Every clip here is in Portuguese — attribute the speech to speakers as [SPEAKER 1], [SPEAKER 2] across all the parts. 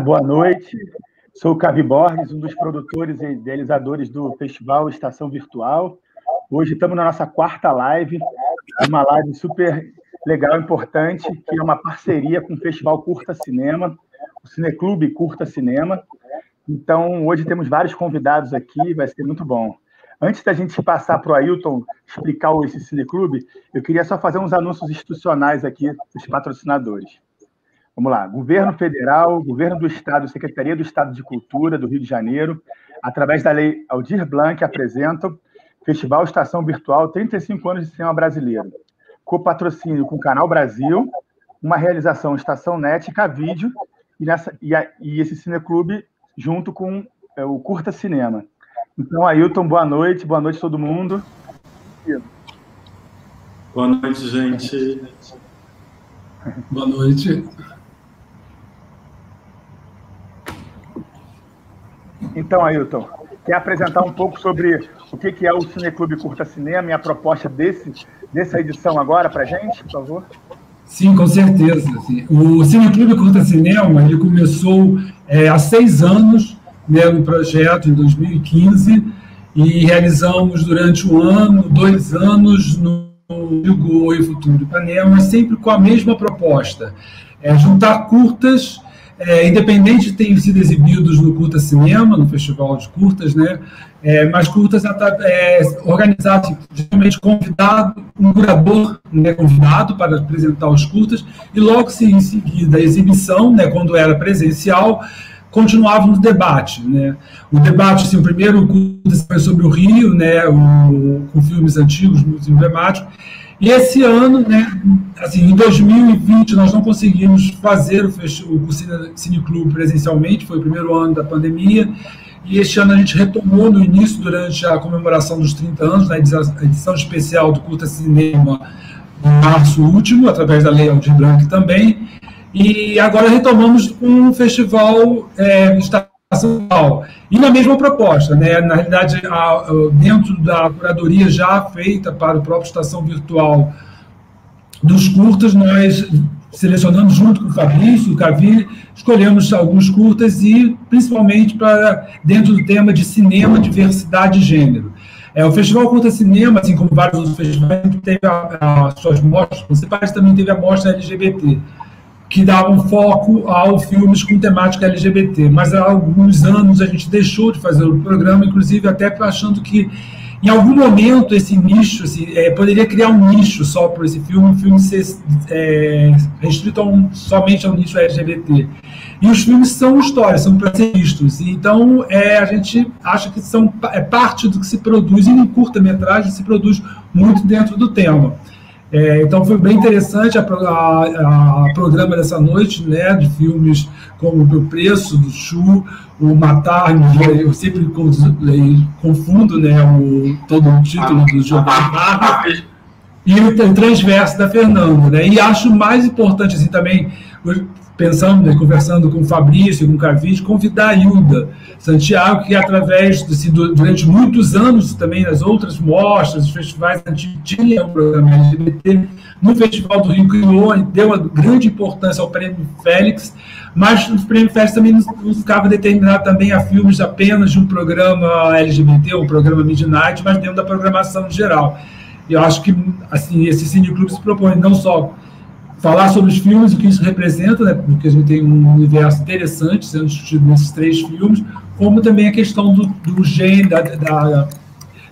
[SPEAKER 1] boa noite. Sou o Cavi Borges, um dos produtores e idealizadores do Festival Estação Virtual. Hoje estamos na nossa quarta live, uma live super legal, importante, que é uma parceria com o Festival Curta Cinema, o Cineclube Curta Cinema. Então, hoje temos vários convidados aqui, vai ser muito bom. Antes da gente passar para o Ailton explicar esse Cineclube, eu queria só fazer uns anúncios institucionais aqui dos patrocinadores. Vamos lá. Governo Federal, Governo do Estado, Secretaria do Estado de Cultura do Rio de Janeiro, através da Lei Aldir Blanc, apresentam Festival Estação Virtual 35 anos de cinema brasileiro. Copatrocínio com o Canal Brasil, uma realização Estação Net e Cavídeo, e esse Cineclube junto com o Curta Cinema. Então, Ailton, boa noite todo mundo.
[SPEAKER 2] Boa noite, gente.
[SPEAKER 3] Boa noite.
[SPEAKER 1] Então, Ailton, quer apresentar um pouco sobre o que é o Cineclube Curta Cinema e a proposta dessa edição agora para a gente, por favor?
[SPEAKER 3] Sim, com certeza. Sim. O Cineclube Curta Cinema ele começou há 6 anos, né, no projeto, em 2015, e realizamos durante 1 ano, 2 anos no Rio Oi Futuro Ipanema, sempre com a mesma proposta, juntar curtas, independente de terem sido exibidos no Curta Cinema, no Festival de Curtas, né, mas curtas organizadas, geralmente convidado, um curador, né, convidado para apresentar os curtas, e logo em seguida a exibição, né, quando era presencial, continuava no debate, né? O debate, assim, o primeiro curta foi sobre o Rio, né, com filmes antigos, muito emblemáticos. E esse ano, né, assim, em 2020, nós não conseguimos fazer o Cineclube presencialmente, foi o primeiro ano da pandemia, e este ano a gente retomou no início, durante a comemoração dos 30 anos, na edição especial do Curta Cinema, em março último, através da Lei Aldir Blanc também. E agora retomamos um festival estacional. E na mesma proposta, né? Na realidade, dentro da curadoria já feita para o próprio Estação Virtual dos curtas, nós selecionamos junto com o Fabrício, o Cavi, escolhemos alguns curtas e principalmente para dentro do tema de cinema, diversidade e gênero. O Festival Curta Cinema, assim como vários outros festivais, teve as suas mostras principais, também teve a mostra LGBT, que davam foco a filmes com temática LGBT. Mas há alguns anos a gente deixou de fazer o programa, inclusive até achando que, em algum momento, esse nicho, assim, poderia criar um nicho só para esse filme, um filme ser restrito somente ao nicho LGBT. E os filmes são histórias, são para ser vistos. Então, a gente acha que são parte do que se produz, e em curta-metragem se produz muito dentro do tema. Então foi bem interessante a programa dessa noite, né, de filmes como O Preço, do Chu, o Matar, eu sempre confundo, né, todo o título do Giovanni, e o Transverso da Fernanda, né, e acho mais importante assim também, pensando, né, conversando com o Fabrício, com o Cavi, convidar a Hilda Santiago, que através, assim, durante muitos anos também nas outras mostras, os festivais antigos, tinha um programa LGBT, no Festival do Rio criou e deu uma grande importância ao Prêmio Félix, mas o Prêmio Félix também não ficava determinado também a filmes apenas de um programa LGBT, um programa Midnight, mas dentro da programação geral. E eu acho que, assim, esse Cineclube se propõe não só falar sobre os filmes, o que isso representa, né, porque a gente tem um universo interessante sendo discutido nesses 3 filmes, como também a questão do gênero,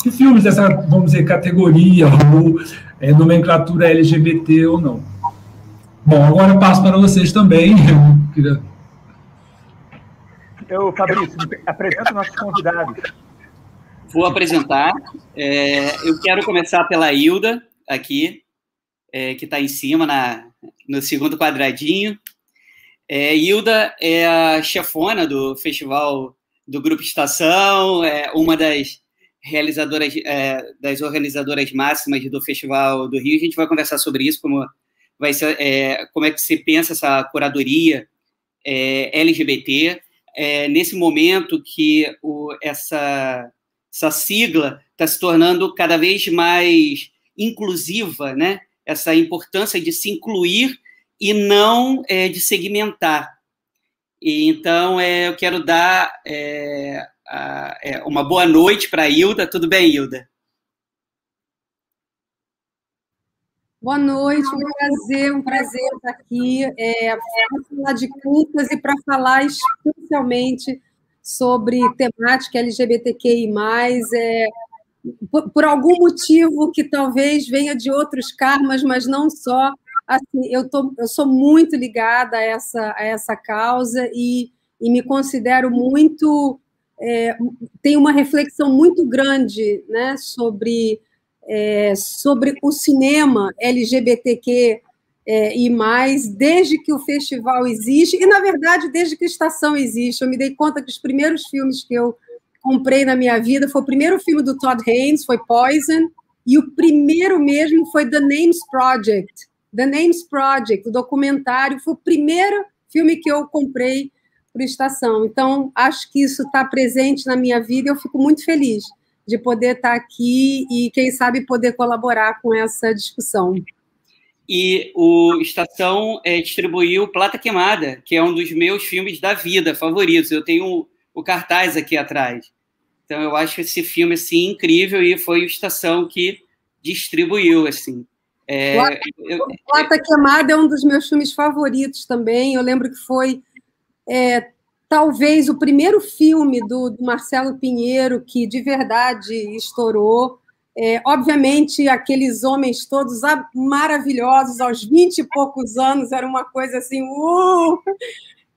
[SPEAKER 3] de filmes dessa, vamos dizer, categoria, ou nomenclatura LGBT ou não. Bom, agora eu passo para vocês também.
[SPEAKER 1] Fabrício, apresenta nossos convidados.
[SPEAKER 4] Vou apresentar. Eu quero começar pela Hilda, aqui, que está em cima, no segundo quadradinho. Hilda é a chefona do festival do Grupo Estação, uma das realizadoras, das organizadoras máximas do Festival do Rio. A gente vai conversar sobre isso, como é que você pensa essa curadoria LGBT, nesse momento que essa sigla está se tornando cada vez mais inclusiva, né? Essa importância de se incluir e não de segmentar. E, então, eu quero dar uma boa noite para a Hilda. Tudo bem, Hilda?
[SPEAKER 5] Boa noite, um prazer estar aqui para falar de curtas e para falar especialmente sobre temática LGBTQI+, por algum motivo que talvez venha de outros karmas, mas não só. Assim, eu sou muito ligada a essa causa e me considero muito... tenho uma reflexão muito grande, né, sobre o cinema LGBTQ e mais, desde que o festival existe, e, na verdade, desde que a Estação existe. Eu me dei conta que os primeiros filmes que eu comprei na minha vida foi o primeiro filme do Todd Haynes, foi Poison, e o primeiro mesmo foi The Names Project. The Names Project, o documentário, foi o primeiro filme que eu comprei para a Estação. Então, acho que isso está presente na minha vida e eu fico muito feliz de poder estar aqui e, quem sabe, poder colaborar com essa discussão.
[SPEAKER 4] E o Estação distribuiu Plata Queimada, que é um dos meus filmes da vida favoritos. Eu tenho o cartaz aqui atrás. Então, eu acho esse filme assim, incrível e foi o Estação que distribuiu. Assim.
[SPEAKER 5] Plata Queimada é um dos meus filmes favoritos também. Eu lembro que foi... talvez o primeiro filme do Marcelo Pinheiro que de verdade estourou. Obviamente, aqueles homens todos maravilhosos, aos 20 e poucos anos, era uma coisa assim...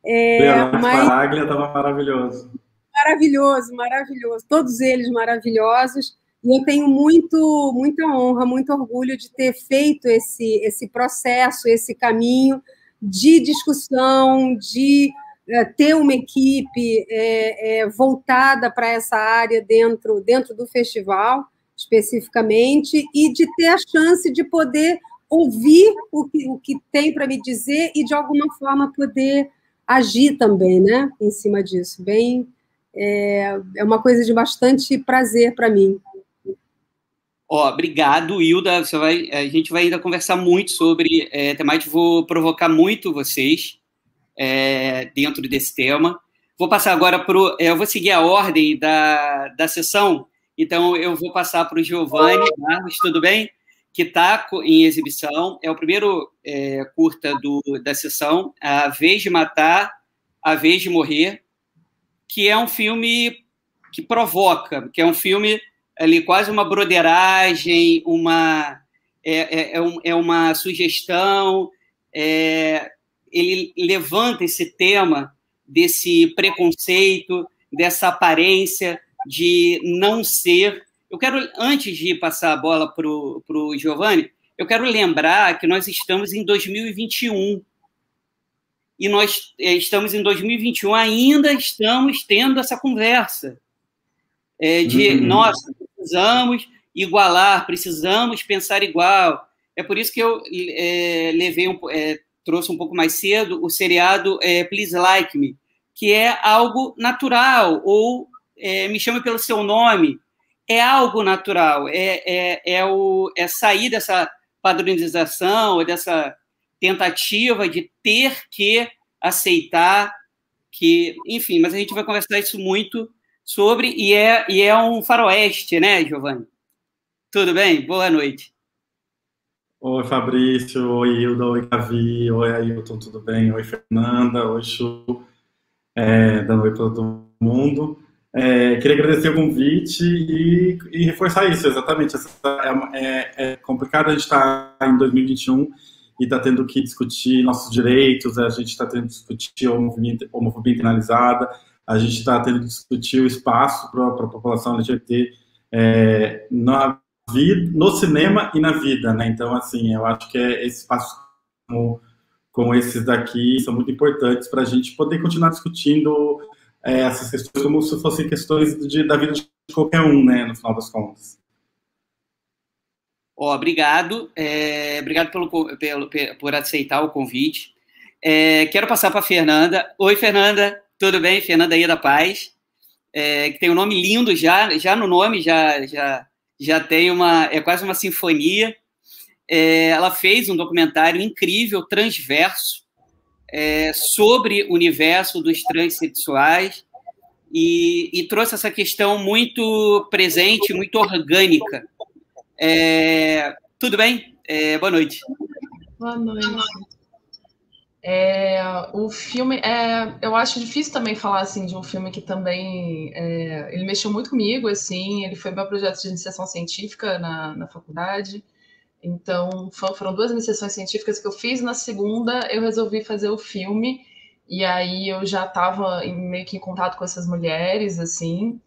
[SPEAKER 2] Leonardo Sparaglia estava maravilhoso.
[SPEAKER 5] Maravilhoso. Todos eles maravilhosos. E eu tenho muita honra, muito orgulho de ter feito esse processo, esse caminho de discussão, de ter uma equipe voltada para essa área dentro do festival, especificamente, e de ter a chance de poder ouvir o que tem para me dizer e, de alguma forma, poder agir também, né, em cima disso. É uma coisa de bastante prazer para mim.
[SPEAKER 4] Obrigado, Hilda. A gente vai ainda conversar muito sobre temática. Vou provocar muito vocês dentro desse tema. Vou passar agora eu vou seguir a ordem da sessão, então eu vou passar para o Giovanni Marques, tudo bem? Que está em exibição. É o primeiro curta da sessão, A Vez de Matar, A Vez de Morrer, que é um filme que provoca, que é um filme ali quase uma broderagem, uma sugestão. Ele levanta esse tema desse preconceito, dessa aparência de não ser. Eu quero, antes de passar a bola para o Giovanni, eu quero lembrar que nós estamos em 2021. E nós estamos em 2021, ainda estamos tendo essa conversa nossa, precisamos igualar, precisamos pensar igual. É por isso que eu trouxe um pouco mais cedo o seriado Please Like Me, que é algo natural, ou Me Chame Pelo Seu Nome, é algo natural, é sair dessa padronização, dessa tentativa de ter que aceitar que, enfim, mas a gente vai conversar isso muito sobre, e é um faroeste, né, Giovanni? Tudo bem? Boa noite.
[SPEAKER 2] Oi, Fabrício, oi, Hilda, oi, Gavi, oi, Ailton, tudo bem? Oi, Fernanda, oi, Chu, dando oi para todo mundo. Queria agradecer o convite e reforçar isso, exatamente. É complicado a gente estar em 2021 e está tendo que discutir nossos direitos, a gente está tendo que discutir a homofobia internalizada, a gente está tendo que discutir o espaço para a população LGBT no cinema e na vida, né? Então, assim, eu acho que esses espaços como esses daqui são muito importantes para a gente poder continuar discutindo essas questões como se fossem questões da vida de qualquer um, né, no final das contas.
[SPEAKER 4] Obrigado. Obrigado por aceitar o convite. Quero passar para a Fernanda. Oi, Fernanda. Tudo bem? Fernanda Ia da Paz. Que tem um nome lindo já no nome, já tem quase uma sinfonia. Ela fez um documentário incrível, Transverso, sobre o universo dos transexuais e trouxe essa questão muito presente, muito orgânica. Tudo bem? Boa noite.
[SPEAKER 6] Boa noite. O filme, eu acho difícil também falar assim de um filme que também ele mexeu muito comigo, assim, ele foi meu projeto de iniciação científica na faculdade. Então foram 2 iniciações científicas que eu fiz. Na segunda eu resolvi fazer o filme e aí eu já estava meio que em contato com essas mulheres, assim.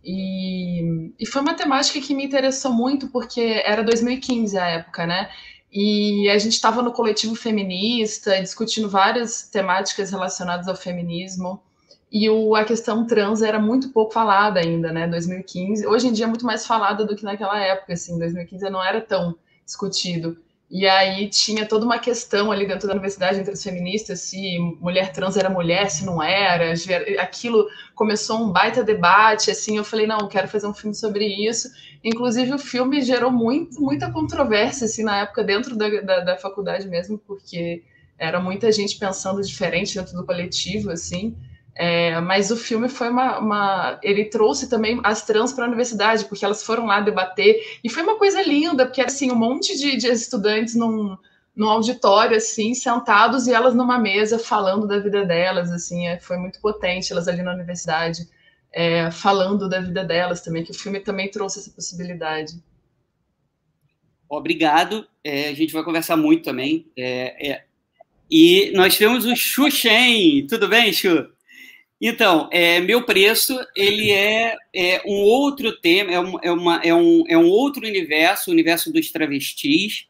[SPEAKER 6] E foi uma temática que me interessou muito porque era 2015 a época, né? E a gente estava no coletivo feminista, discutindo várias temáticas relacionadas ao feminismo, e a questão trans era muito pouco falada ainda, né, 2015. Hoje em dia é muito mais falada do que naquela época, assim, 2015 não era tão discutido. E aí tinha toda uma questão ali dentro da universidade entre as feministas, se mulher trans era mulher, se não era. Aquilo começou um baita debate, assim, eu falei, não, eu quero fazer um filme sobre isso. Inclusive o filme gerou muita controvérsia, assim, na época dentro da faculdade mesmo, porque era muita gente pensando diferente dentro do coletivo, assim. Mas o filme foi ele trouxe também as trans para a universidade, porque elas foram lá debater, e foi uma coisa linda, porque era assim, um monte de estudantes num auditório, assim, sentados, e elas numa mesa falando da vida delas, assim, foi muito potente, elas ali na universidade, falando da vida delas também, que o filme também trouxe essa possibilidade.
[SPEAKER 4] Obrigado, a gente vai conversar muito também, e nós temos o Xu Shen, tudo bem, Xu? Então, Meu Preço, ele é um outro tema, é um outro universo, o universo dos travestis,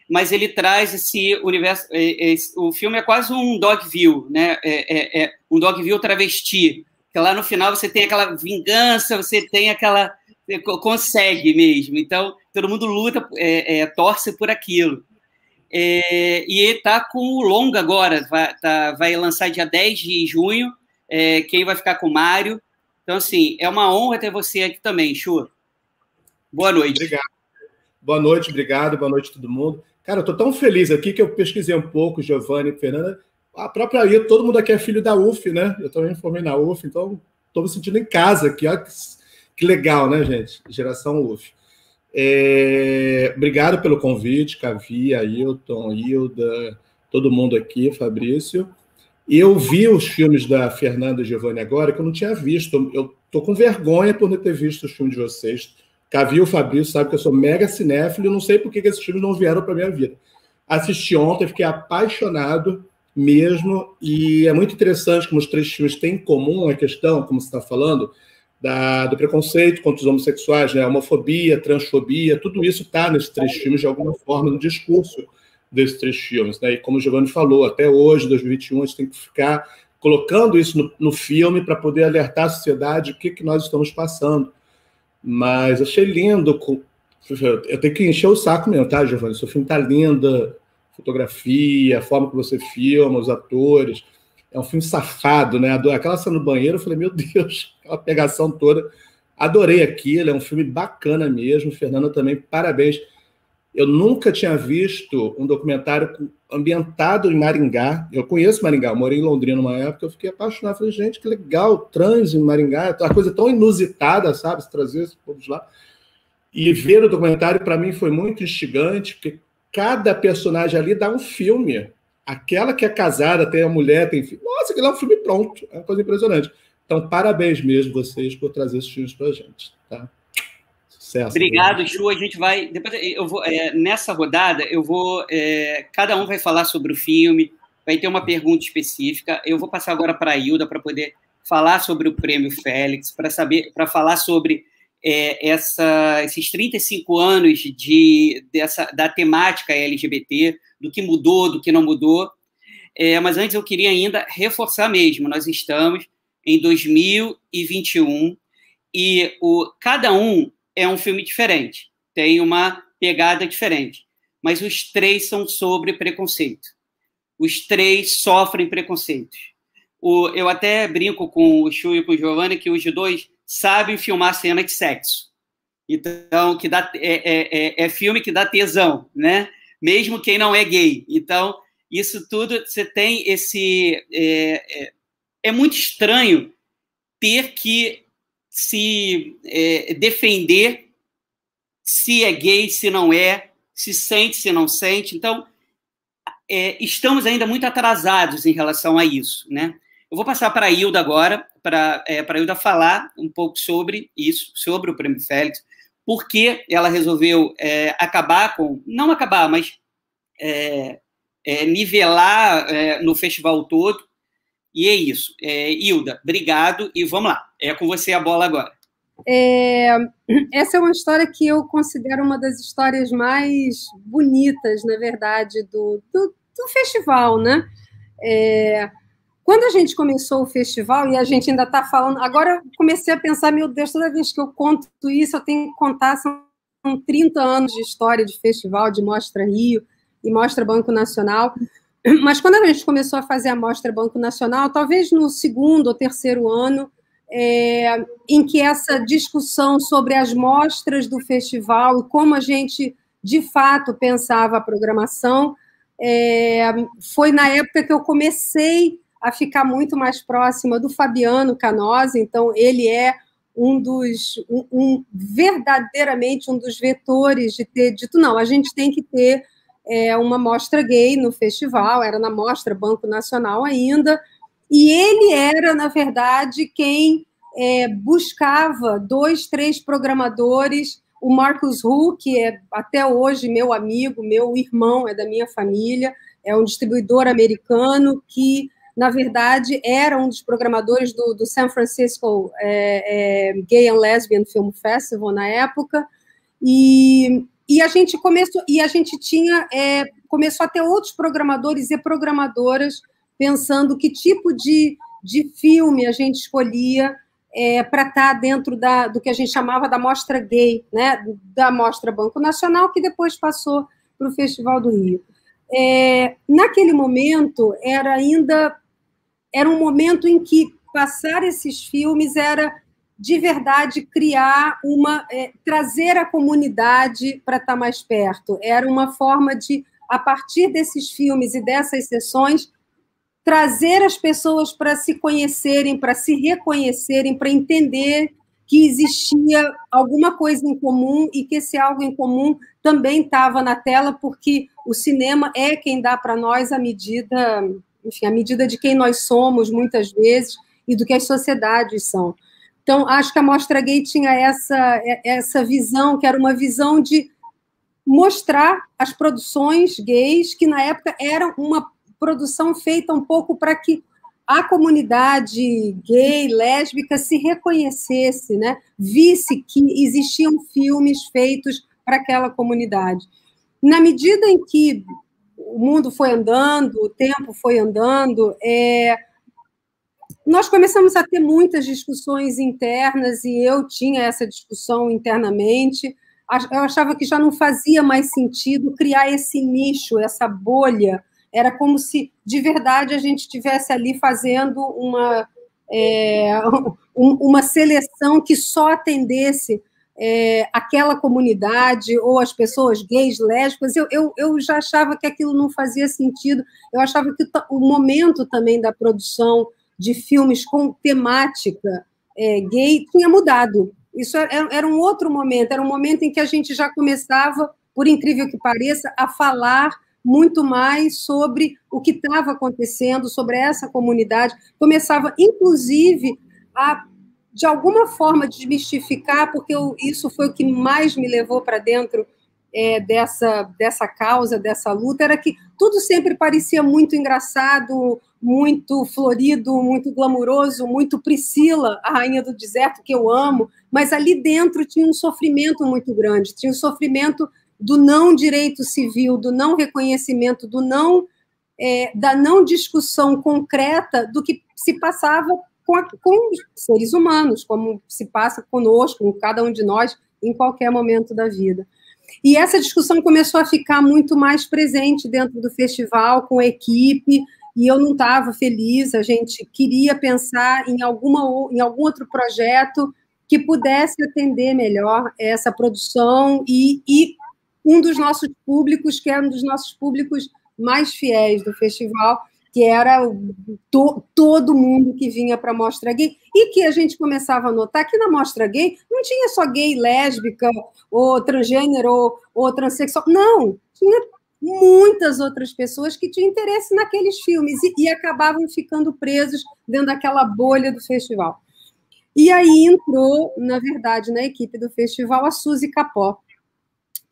[SPEAKER 4] mas ele traz esse universo, o filme é quase um Dogville, né? Um Dogville travesti, que lá no final você tem aquela vingança, você consegue mesmo, então todo mundo luta, torce por aquilo. E está com o longa agora, vai lançar dia 10 de junho, quem vai ficar com o Mário. Então, assim, é uma honra ter você aqui também, Xu. Boa noite.
[SPEAKER 7] Obrigado. Boa noite, obrigado. Boa noite a todo mundo. Cara, eu estou tão feliz aqui que eu pesquisei um pouco, Giovanni e Fernanda. A própria Ailton, todo mundo aqui é filho da UF, né? Eu também formei na UF, então estou me sentindo em casa aqui. Olha que legal, né, gente? Geração UF. Obrigado pelo convite, Cavi, Ailton, Hilda, todo mundo aqui, Fabrício. Eu vi os filmes da Fernanda e Giovanni agora, que eu não tinha visto. Eu estou com vergonha por não ter visto os filmes de vocês. Cavi e o Fabrício sabe que eu sou mega cinéfilo e não sei por que esses filmes não vieram para a minha vida. Assisti ontem, fiquei apaixonado mesmo, e é muito interessante como os 3 filmes têm em comum a questão, como você está falando, do preconceito contra os homossexuais, né? A homofobia, transfobia, tudo isso está nesses 3 filmes de alguma forma no discurso desses 3 filmes, né? E como o Giovanni falou, até hoje, 2021, a gente tem que ficar colocando isso no filme para poder alertar a sociedade o que nós estamos passando. Mas achei lindo. Eu tenho que encher o saco mesmo, tá, Giovanni? Seu filme tá lindo, fotografia, a forma que você filma, os atores. É um filme safado, né? Aquela cena no banheiro, eu falei, meu Deus, aquela pegação toda. Adorei aquilo, é um filme bacana mesmo. Fernanda também, parabéns. Eu nunca tinha visto um documentário ambientado em Maringá. Eu conheço Maringá, eu morei em Londrina uma época, eu fiquei apaixonado. Falei, gente, que legal, trans em Maringá, uma coisa tão inusitada, sabe? Se trazer esse povo de lá. E ver o documentário, para mim, foi muito instigante, porque cada personagem ali dá um filme. Aquela que é casada, tem a mulher, tem filho. Nossa, aquilo é um filme pronto. É uma coisa impressionante. Então, parabéns mesmo vocês por trazer esses filmes para a gente, tá? Sucesso.
[SPEAKER 4] Obrigado, Xu. A gente vai... Depois eu vou, nessa rodada, cada um vai falar sobre o filme, vai ter uma pergunta específica. Eu vou passar agora para a Hilda para poder falar sobre o Prêmio Félix, para falar sobre esses 35 anos da temática LGBT, do que mudou, do que não mudou. Mas antes eu queria ainda reforçar mesmo, nós estamos em 2021 e cada um é um filme diferente, tem uma pegada diferente, mas os 3 são sobre preconceito. Os 3 sofrem preconceitos. Eu até brinco com o Xu e com o Giovanni que os 2 sabem filmar cena de sexo. Então, é filme que dá tesão, né? Mesmo quem não é gay. Então, isso tudo, você tem esse... É muito estranho ter que se defender se é gay, se não é, se sente, se não sente. Então, estamos ainda muito atrasados em relação a isso, né? Eu vou passar para a Hilda agora, para a Hilda falar um pouco sobre isso, sobre o Prêmio Félix, porque ela resolveu acabar com... Não acabar, mas nivelar no festival todo. E é isso. Hilda, obrigado, e vamos lá. É com você a bola agora.
[SPEAKER 5] Essa é uma história que eu considero uma das histórias mais bonitas, na verdade, do festival, né? Quando a gente começou o festival, e a gente ainda está falando... Agora eu comecei a pensar, meu Deus, toda vez que eu conto isso, eu tenho que contar, são 30 anos de história de festival, de Mostra Rio e Mostra Banco Nacional. Mas quando a gente começou a fazer a Mostra Banco Nacional, talvez no segundo ou terceiro ano, em que essa discussão sobre as mostras do festival e como a gente, de fato, pensava a programação, foi na época que eu comecei a ficar muito mais próxima do Fabiano Canosa. Então, ele é verdadeiramente um dos vetores de ter dito, não, a gente tem que ter uma mostra gay no festival, era na Mostra Banco Nacional ainda, e ele era, na verdade, quem buscava 2, 3 programadores, o Marcus Hu, que é até hoje meu amigo, meu irmão, é da minha família, é um distribuidor americano que, na verdade, era um dos programadores do San Francisco Gay and Lesbian Film Festival na época, e a gente começou, começou a ter outros programadores e programadoras pensando que tipo de filme a gente escolhia para estar dentro do que a gente chamava da Mostra Gay, né, da Mostra Banco Nacional, que depois passou para o Festival do Rio. Naquele momento, era um momento em que passar esses filmes era, de verdade, criar trazer a comunidade para estar mais perto. Era uma forma de, a partir desses filmes e dessas sessões, trazer as pessoas para se conhecerem, para se reconhecerem, para entender que existia alguma coisa em comum e que esse algo em comum também estava na tela, porque o cinema é quem dá para nós a medida, enfim, a medida de quem nós somos, muitas vezes, e do que as sociedades são. Então, acho que a Mostra Gay tinha essa visão, que era uma visão de mostrar as produções gays, que na época eram uma produção feita um pouco para que a comunidade gay, lésbica, se reconhecesse, né? Visse que existiam filmes feitos para aquela comunidade. Na medida em que o mundo foi andando, o tempo foi andando, nós começamos a ter muitas discussões internas, e eu tinha essa discussão internamente. Eu achava que já não fazia mais sentido criar esse nicho, essa bolha. Era como se, de verdade, a gente estivesse ali fazendo uma seleção que só atendesse aquela comunidade, ou as pessoas gays, lésbicas. Eu já achava que aquilo não fazia sentido. Eu achava que o momento também da produção de filmes com temática gay tinha mudado. Isso era um outro momento, era um momento em que a gente já começava, por incrível que pareça, a falar muito mais sobre o que estava acontecendo, sobre essa comunidade. Começava, inclusive, a, de alguma forma, desmistificar, porque isso foi o que mais me levou para dentro dessa causa, dessa luta, era que tudo sempre parecia muito engraçado, muito florido, muito glamuroso, muito Priscila, a rainha do deserto, que eu amo, mas ali dentro tinha um sofrimento muito grande, tinha o sofrimento do não direito civil, do não reconhecimento, da não discussão concreta do que se passava com os seres humanos, como se passa conosco, com cada um de nós, em qualquer momento da vida. E essa discussão começou a ficar muito mais presente dentro do festival, com a equipe, e eu não estava feliz. A gente queria pensar em algum outro projeto que pudesse atender melhor essa produção, e um dos nossos públicos, que é um dos nossos públicos mais fiéis do festival, que era todo mundo que vinha para a Mostra Gay, e que a gente começava a notar que na Mostra Gay não tinha só gay, lésbica, ou transgênero, ou transexual, não, tinha muitas outras pessoas que tinham interesse naqueles filmes e acabavam ficando presos dentro daquela bolha do festival. E aí entrou, na verdade, na equipe do festival, a Suzy Capó.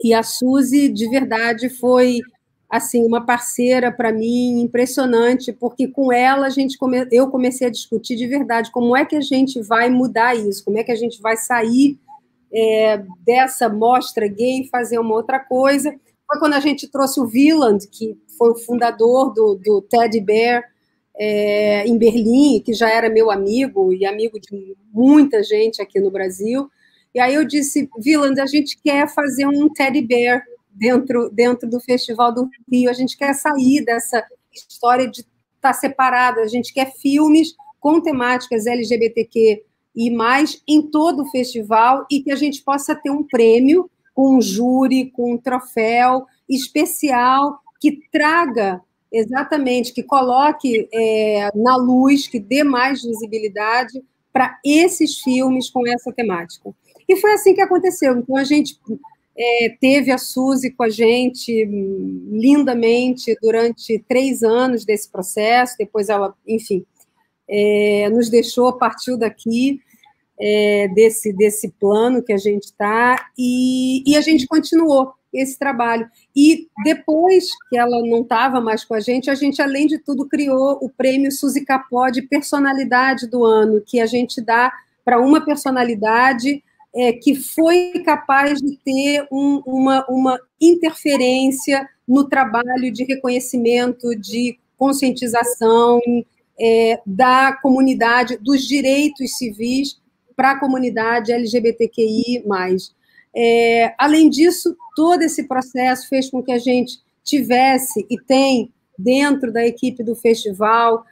[SPEAKER 5] E a Suzy, de verdade, foi assim uma parceira para mim impressionante, porque com ela eu comecei a discutir de verdade como é que a gente vai mudar isso, como é que a gente vai sair dessa mostra gay e fazer uma outra coisa. Foi quando a gente trouxe o Wieland, que foi o fundador do Teddy Bear em Berlim, que já era meu amigo e amigo de muita gente aqui no Brasil. E aí eu disse, Wieland, a gente quer fazer um Teddy Bear dentro do Festival do Rio, a gente quer sair dessa história de estar separada, a gente quer filmes com temáticas LGBTQ e mais em todo o festival e que a gente possa ter um prêmio com um júri, com um troféu especial que traga exatamente, que coloque na luz, que dê mais visibilidade para esses filmes com essa temática. E foi assim que aconteceu. Então, a gente teve a Suzy com a gente lindamente durante 3 anos desse processo, depois ela, enfim, nos deixou, partiu daqui, desse plano que a gente está, e a gente continuou esse trabalho. E depois que ela não estava mais com a gente, além de tudo, criou o prêmio Suzy Capó de personalidade do ano, que a gente dá para uma personalidade que foi capaz de ter uma interferência no trabalho de reconhecimento, de conscientização da comunidade, dos direitos civis para a comunidade LGBTQI+. Além disso, todo esse processo fez com que a gente tivesse e tem dentro da equipe do festival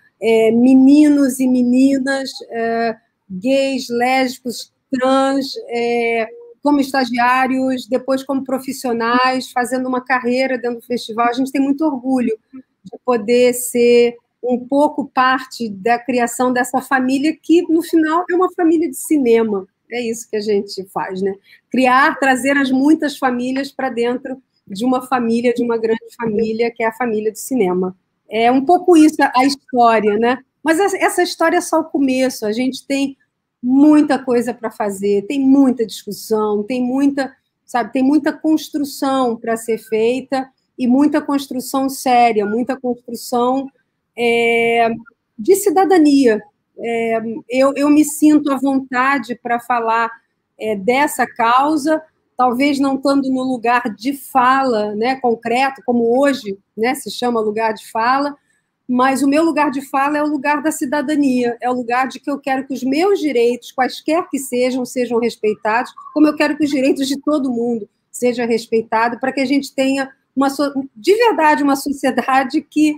[SPEAKER 5] meninos e meninas gays, lésbicos, trans, como estagiários, depois como profissionais, fazendo uma carreira dentro do festival. A gente tem muito orgulho de poder ser um pouco parte da criação dessa família que, no final, é uma família de cinema. É isso que a gente faz, né? Trazer as muitas famílias para dentro de uma família, de uma grande família, que é a família do cinema. É um pouco isso a história, né? Mas essa história é só o começo. A gente tem muita coisa para fazer, tem muita discussão, tem muita construção para ser feita e muita construção séria, muita construção de cidadania. Eu me sinto à vontade para falar dessa causa, talvez não estando no lugar de fala, né, concreto, como hoje, né, se chama lugar de fala, mas o meu lugar de fala é o lugar da cidadania, é o lugar de que eu quero que os meus direitos, quaisquer que sejam respeitados, como eu quero que os direitos de todo mundo sejam respeitados, para que a gente tenha, de verdade, uma sociedade que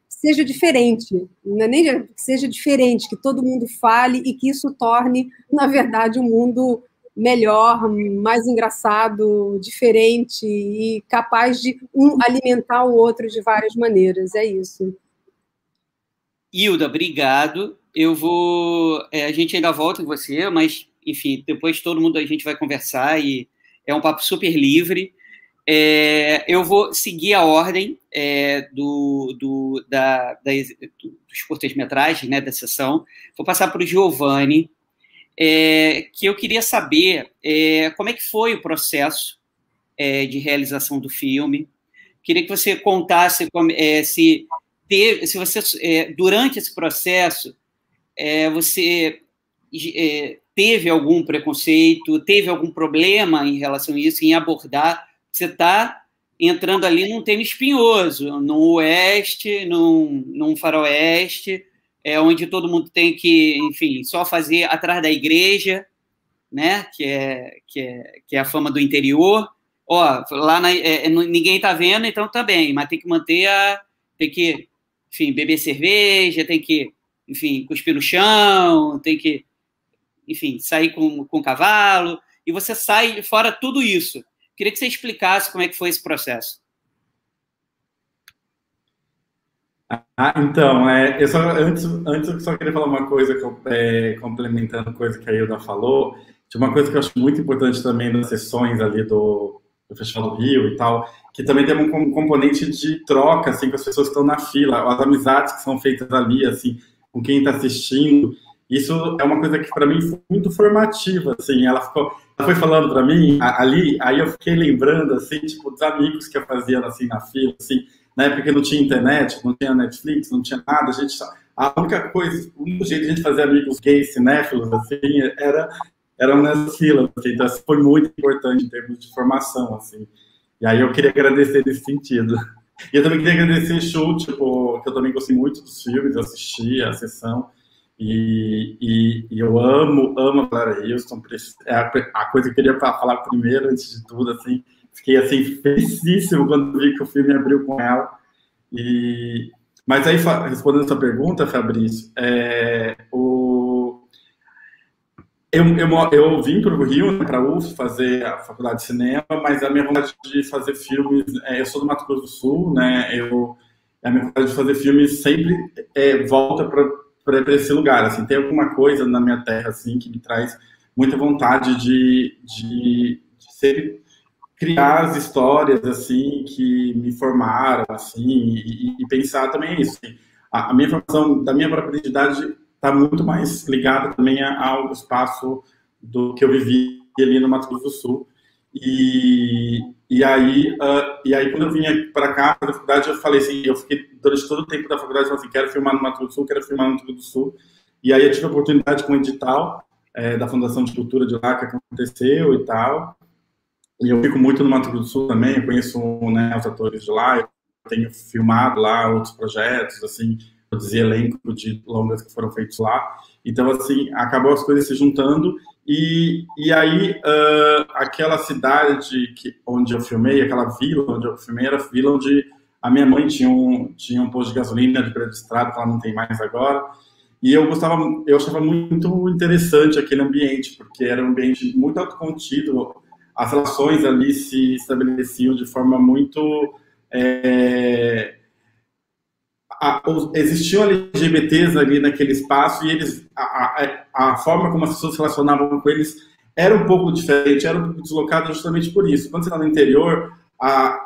[SPEAKER 5] seja diferente, não é nem que seja diferente, que todo mundo fale e que isso torne, na verdade, um mundo melhor, mais engraçado, diferente e capaz de alimentar o outro de várias maneiras. É isso.
[SPEAKER 4] Hilda, obrigado. A gente ainda volta com você, mas, enfim, depois todo mundo a gente vai conversar e é um papo super livre. Eu vou seguir a ordem dos curtas-metragens, né, da sessão. Vou passar para o Giovanni, que eu queria saber como é que foi o processo de realização do filme. Queria que você contasse se você, durante esse processo, você teve algum preconceito, teve algum problema em relação a isso, em abordar. Você está entrando ali num tema espinhoso, num oeste, num faroeste, onde todo mundo tem que, enfim, só fazer atrás da igreja, né, que é a fama do interior. Lá ninguém está vendo, então tá bem, mas tem que tem que, enfim, beber cerveja, tem que, enfim, cuspir no chão, tem que, enfim, sair com cavalo, e você sai fora tudo isso. Queria que você explicasse como é que foi esse processo.
[SPEAKER 2] Então, antes eu só queria falar uma coisa, complementando a coisa que a Hilda falou. Tinha uma coisa que eu acho muito importante também nas sessões ali do Festival do Rio e tal, que também tem um componente de troca, assim, com as pessoas que estão na fila, as amizades que são feitas ali, assim, com quem está assistindo. Isso é uma coisa que, para mim, foi muito formativa, assim. Ela foi falando para mim ali, aí eu fiquei lembrando, assim, tipo, dos amigos que eu fazia, assim, na fila, assim, na época que não tinha internet, não tinha Netflix, não tinha nada, a única coisa, o único jeito de a gente fazer amigos gays, cinéfilos, assim, eram nessas filas, assim. Então, isso foi muito importante em termos de formação, assim. E aí eu queria agradecer nesse sentido. E eu também queria agradecer Chu, tipo, que eu também gostei muito dos filmes, eu assisti a sessão, e eu amo a Clara Hilston, é a coisa que eu queria falar primeiro, antes de tudo, assim. Fiquei, assim, felicíssimo quando vi que o filme abriu com ela. Mas aí, respondendo a sua pergunta, Fabrício, eu vim para o Rio, para a UF, fazer a faculdade de cinema, mas a minha vontade de fazer filmes... eu sou do Mato Grosso do Sul, né? A minha vontade de fazer filmes sempre volta para esse lugar, assim. Tem alguma coisa na minha terra, assim, que me traz muita vontade de sempre criar as histórias, assim, que me formaram, assim, e pensar também isso. Assim. A minha formação da minha própria identidade está muito mais ligada também ao espaço do que eu vivi ali no Mato Grosso do Sul. E aí quando eu vinha para cá, na faculdade, eu falei assim, eu fiquei durante todo o tempo da faculdade, falei assim, quero filmar no Mato Grosso do Sul, quero filmar no Mato Grosso do Sul. E aí eu tive a oportunidade com o edital da Fundação de Cultura de lá, que aconteceu e tal. E eu fico muito no Mato Grosso do Sul também, eu conheço, né, os atores de lá, eu tenho filmado lá outros projetos, assim, produzi elenco de longas que foram feitos lá. Então, assim, acabou as coisas se juntando. E aí, aquela cidade onde eu filmei, aquela vila onde eu filmei, era a vila onde a minha mãe tinha um posto de gasolina de beira de estrada, que ela não tem mais agora. E eu achava muito interessante aquele ambiente, porque era um ambiente muito autocontido, as relações ali se estabeleciam de forma muito... existiam LGBTs ali naquele espaço e a forma como as pessoas se relacionavam com eles era um pouco diferente, era um pouco deslocada justamente por isso. Quando você está no interior,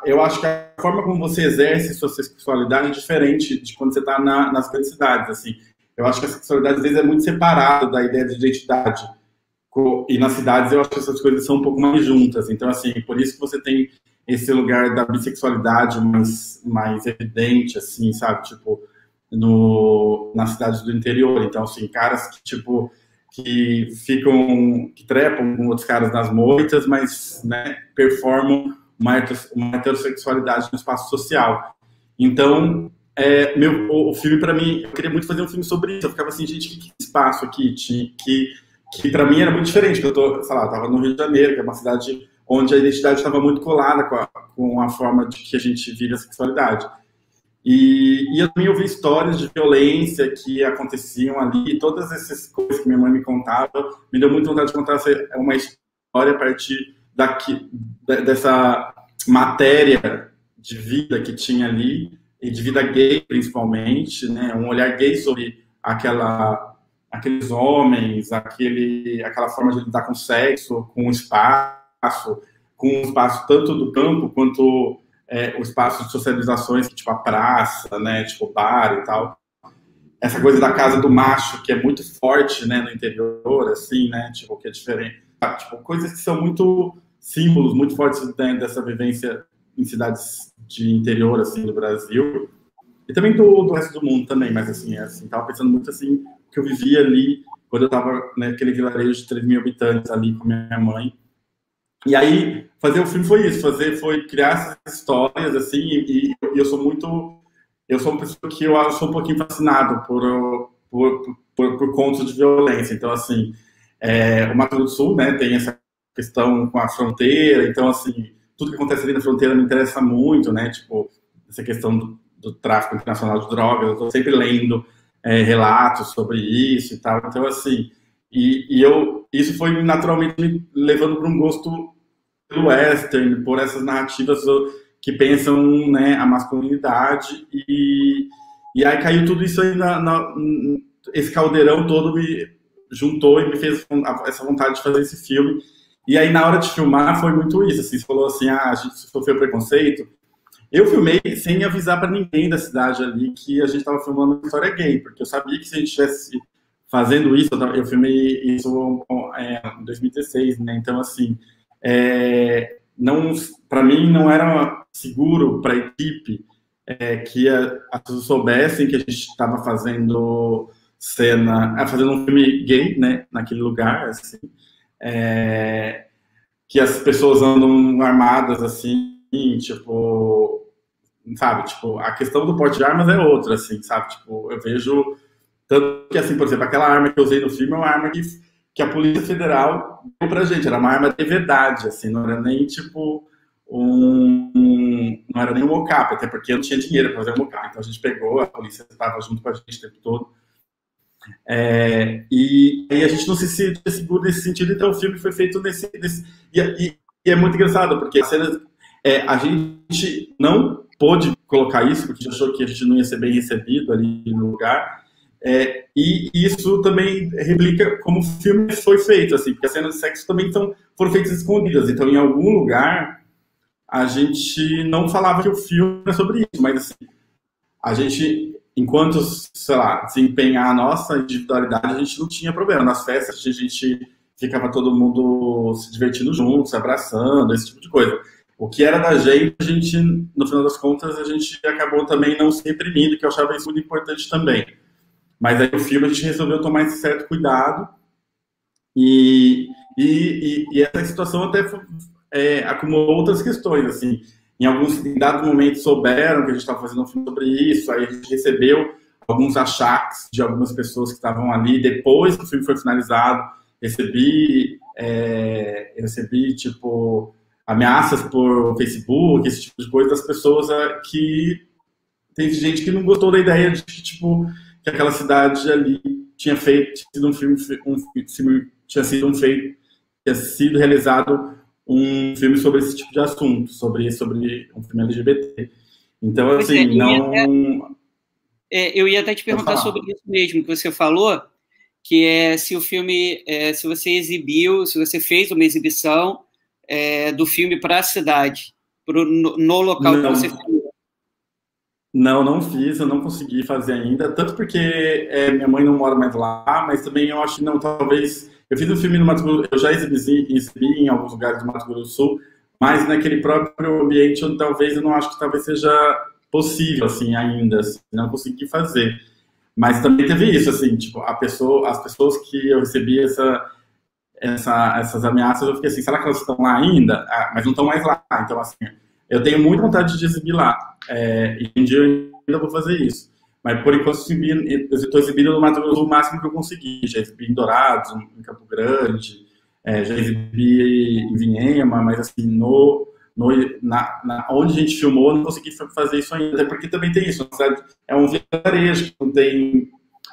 [SPEAKER 2] eu acho que a forma como você exerce sua sexualidade é diferente de quando você está nas grandes cidades. Assim. Eu acho que a sexualidade, às vezes, é muito separada da ideia de identidade. E nas cidades eu acho que essas coisas são um pouco mais juntas. Então, assim, por isso que você tem esse lugar da bissexualidade mais evidente, assim, sabe? Tipo, nas cidades do interior. Então, assim, caras que trepam com outros caras nas moitas, mas, né, performam uma heterossexualidade no espaço social. Então, o filme, para mim, eu queria muito fazer um filme sobre isso. Eu ficava assim, gente, que espaço aqui que para mim era muito diferente, porque eu estava no Rio de Janeiro, que é uma cidade onde a identidade estava muito colada com a forma de que a gente vive a sexualidade. E eu também ouvi histórias de violência que aconteciam ali, e todas essas coisas que minha mãe me contava, me deu muita vontade de contar uma história a partir dessa matéria de vida que tinha ali, e de vida gay principalmente, né? Um olhar gay sobre aqueles homens, aquela forma de lidar com o sexo, com o espaço tanto do campo quanto o espaço de socializações, tipo a praça, né, tipo o bar e tal. Essa coisa da casa do macho, que é muito forte, né, no interior, assim, né, tipo, que é diferente. Tipo, coisas que são muito símbolos, muito fortes, né, dessa vivência em cidades de interior, assim, do Brasil. E também do resto do mundo também, mas, assim, tava pensando muito, assim, que eu vivia ali, quando eu estava naquele vilarejo de 3 mil habitantes ali com minha mãe. E aí, fazer o filme foi isso, foi criar essas histórias, assim, e eu sou uma pessoa que eu sou um pouquinho fascinado por contos de violência. Então, assim, o Mato Grosso do Sul, né, tem essa questão com a fronteira, então, assim, tudo que acontece ali na fronteira me interessa muito, né, tipo, essa questão do tráfico internacional de drogas, eu estou sempre lendo relatos sobre isso e tal. Então, assim, isso foi naturalmente me levando para um gosto pelo western, por essas narrativas que pensam, né, a masculinidade E aí caiu tudo isso aí, esse caldeirão todo me juntou e me fez essa vontade de fazer esse filme. E aí, na hora de filmar, foi muito isso. Assim, você falou assim, a gente sofreu preconceito. Eu filmei sem avisar para ninguém da cidade ali que a gente estava filmando uma história gay, porque eu sabia que se a gente estivesse fazendo isso, eu filmei isso em 2016, né? Então, assim, para mim não era seguro para a equipe que as pessoas soubessem que a gente estava fazendo fazendo um filme gay, né? Naquele lugar, assim. Que as pessoas andam armadas, assim, tipo, sabe, tipo, a questão do porte de armas é outra, assim, sabe, tipo, eu vejo, tanto que, assim, por exemplo, aquela arma que eu usei no filme é uma arma que a Polícia Federal deu pra gente, era uma arma de verdade, assim, não era nem, tipo, não era nem um mocap, até porque eu não tinha dinheiro para fazer um mocap, então a gente pegou, a polícia estava junto com a gente o tempo todo, e a gente não se sentia seguro nesse sentido, então o filme foi feito e é muito engraçado, porque a cena, a gente não pôde colocar isso, porque a gente achou que a gente não ia ser bem recebido ali no lugar, e isso também replica como o filme foi feito, assim, porque as cenas de sexo também foram feitas escondidas, então em algum lugar a gente não falava que o filme era sobre isso, mas assim, a gente, enquanto, sei lá, desempenhar a nossa individualidade, a gente não tinha problema. Nas festas, a gente ficava todo mundo se divertindo junto, se abraçando, esse tipo de coisa. O que era da gente, a gente, no final das contas, a gente acabou também não se reprimindo, que eu achava isso muito importante também. Mas aí, no filme, a gente resolveu tomar esse certo cuidado e essa situação até acumulou outras questões, assim. Em dados momentos souberam que a gente estava fazendo um filme sobre isso, aí a gente recebeu alguns achaques de algumas pessoas que estavam ali, depois que o filme foi finalizado, recebi tipo, ameaças por Facebook, esse tipo de coisa, das pessoas que tem gente que não gostou da ideia de que, tipo, que aquela cidade ali tinha sido realizado um filme sobre esse tipo de assunto, sobre um filme LGBT. Então, assim,
[SPEAKER 4] eu ia até te perguntar sobre isso mesmo, que você falou, que é se o filme, se você fez uma exibição do filme para a cidade, no local que você filmou.
[SPEAKER 2] Não fiz, eu não consegui fazer ainda, tanto porque minha mãe não mora mais lá, mas também eu acho que não, talvez... Eu fiz um filme no Mato Grosso, eu já exibi em alguns lugares do Mato Grosso do Sul, mas naquele próprio ambiente onde talvez eu não acho que talvez seja possível, assim, ainda, assim, não consegui fazer. Mas também teve isso, assim, tipo, as pessoas que eu recebi essas ameaças, eu fiquei assim, será que elas estão lá ainda? Mas não estão mais lá, então, assim, eu tenho muita vontade de exibir lá, e um dia eu ainda vou fazer isso. Mas, por enquanto, eu estou exibindo no Mato Grosso o máximo que eu consegui. Já exibi em Dourados, em Campo Grande, já exibi em Vinhema, mas, assim, onde a gente filmou, eu não consegui fazer isso ainda. Até porque também tem isso, é um vilarejo que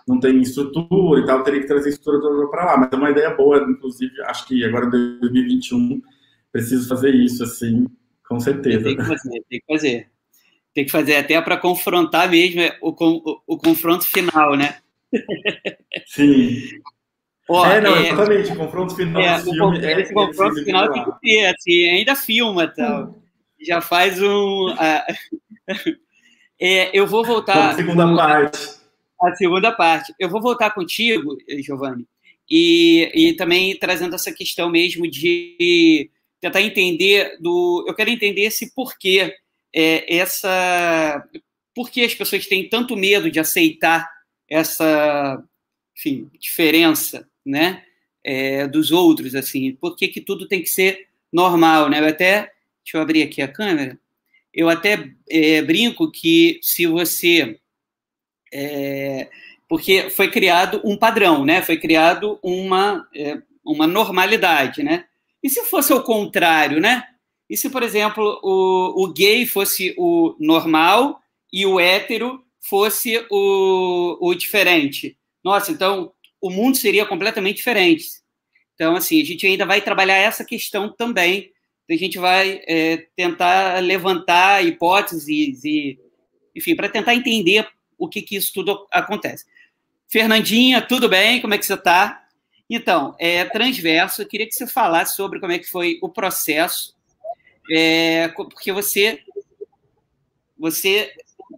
[SPEAKER 2] não tem estrutura e tal, teria que trazer estrutura para lá. Mas é uma ideia boa, inclusive, acho que agora em 2021 preciso fazer isso, assim, com certeza.
[SPEAKER 4] Tem que fazer. Tem que fazer até para confrontar mesmo o confronto final, né?
[SPEAKER 2] Sim. Exatamente, o confronto final do filme.
[SPEAKER 4] Esse confronto final tem que ter, assim, ainda filma tal. Já faz eu vou voltar.
[SPEAKER 2] A segunda parte.
[SPEAKER 4] A segunda parte. Eu vou voltar contigo, Giovanni, e também trazendo essa questão mesmo de tentar entender eu quero entender esse porquê. Por que as pessoas têm tanto medo de aceitar essa, enfim, diferença, né, dos outros, assim? Por que tudo tem que ser normal, né? Deixa eu abrir aqui a câmera. Eu até brinco que se você... porque foi criado um padrão, né? Foi criado uma normalidade, né? E se fosse o contrário, né? E se, por exemplo, o gay fosse o normal e o hétero fosse o diferente? Nossa, então o mundo seria completamente diferente. Então, assim, a gente ainda vai trabalhar essa questão também. A gente vai tentar levantar hipóteses, enfim, para tentar entender o que isso tudo acontece. Fernandinha, tudo bem? Como é que você está? Então, Transverso, eu queria que você falasse sobre como é que foi o processo, porque você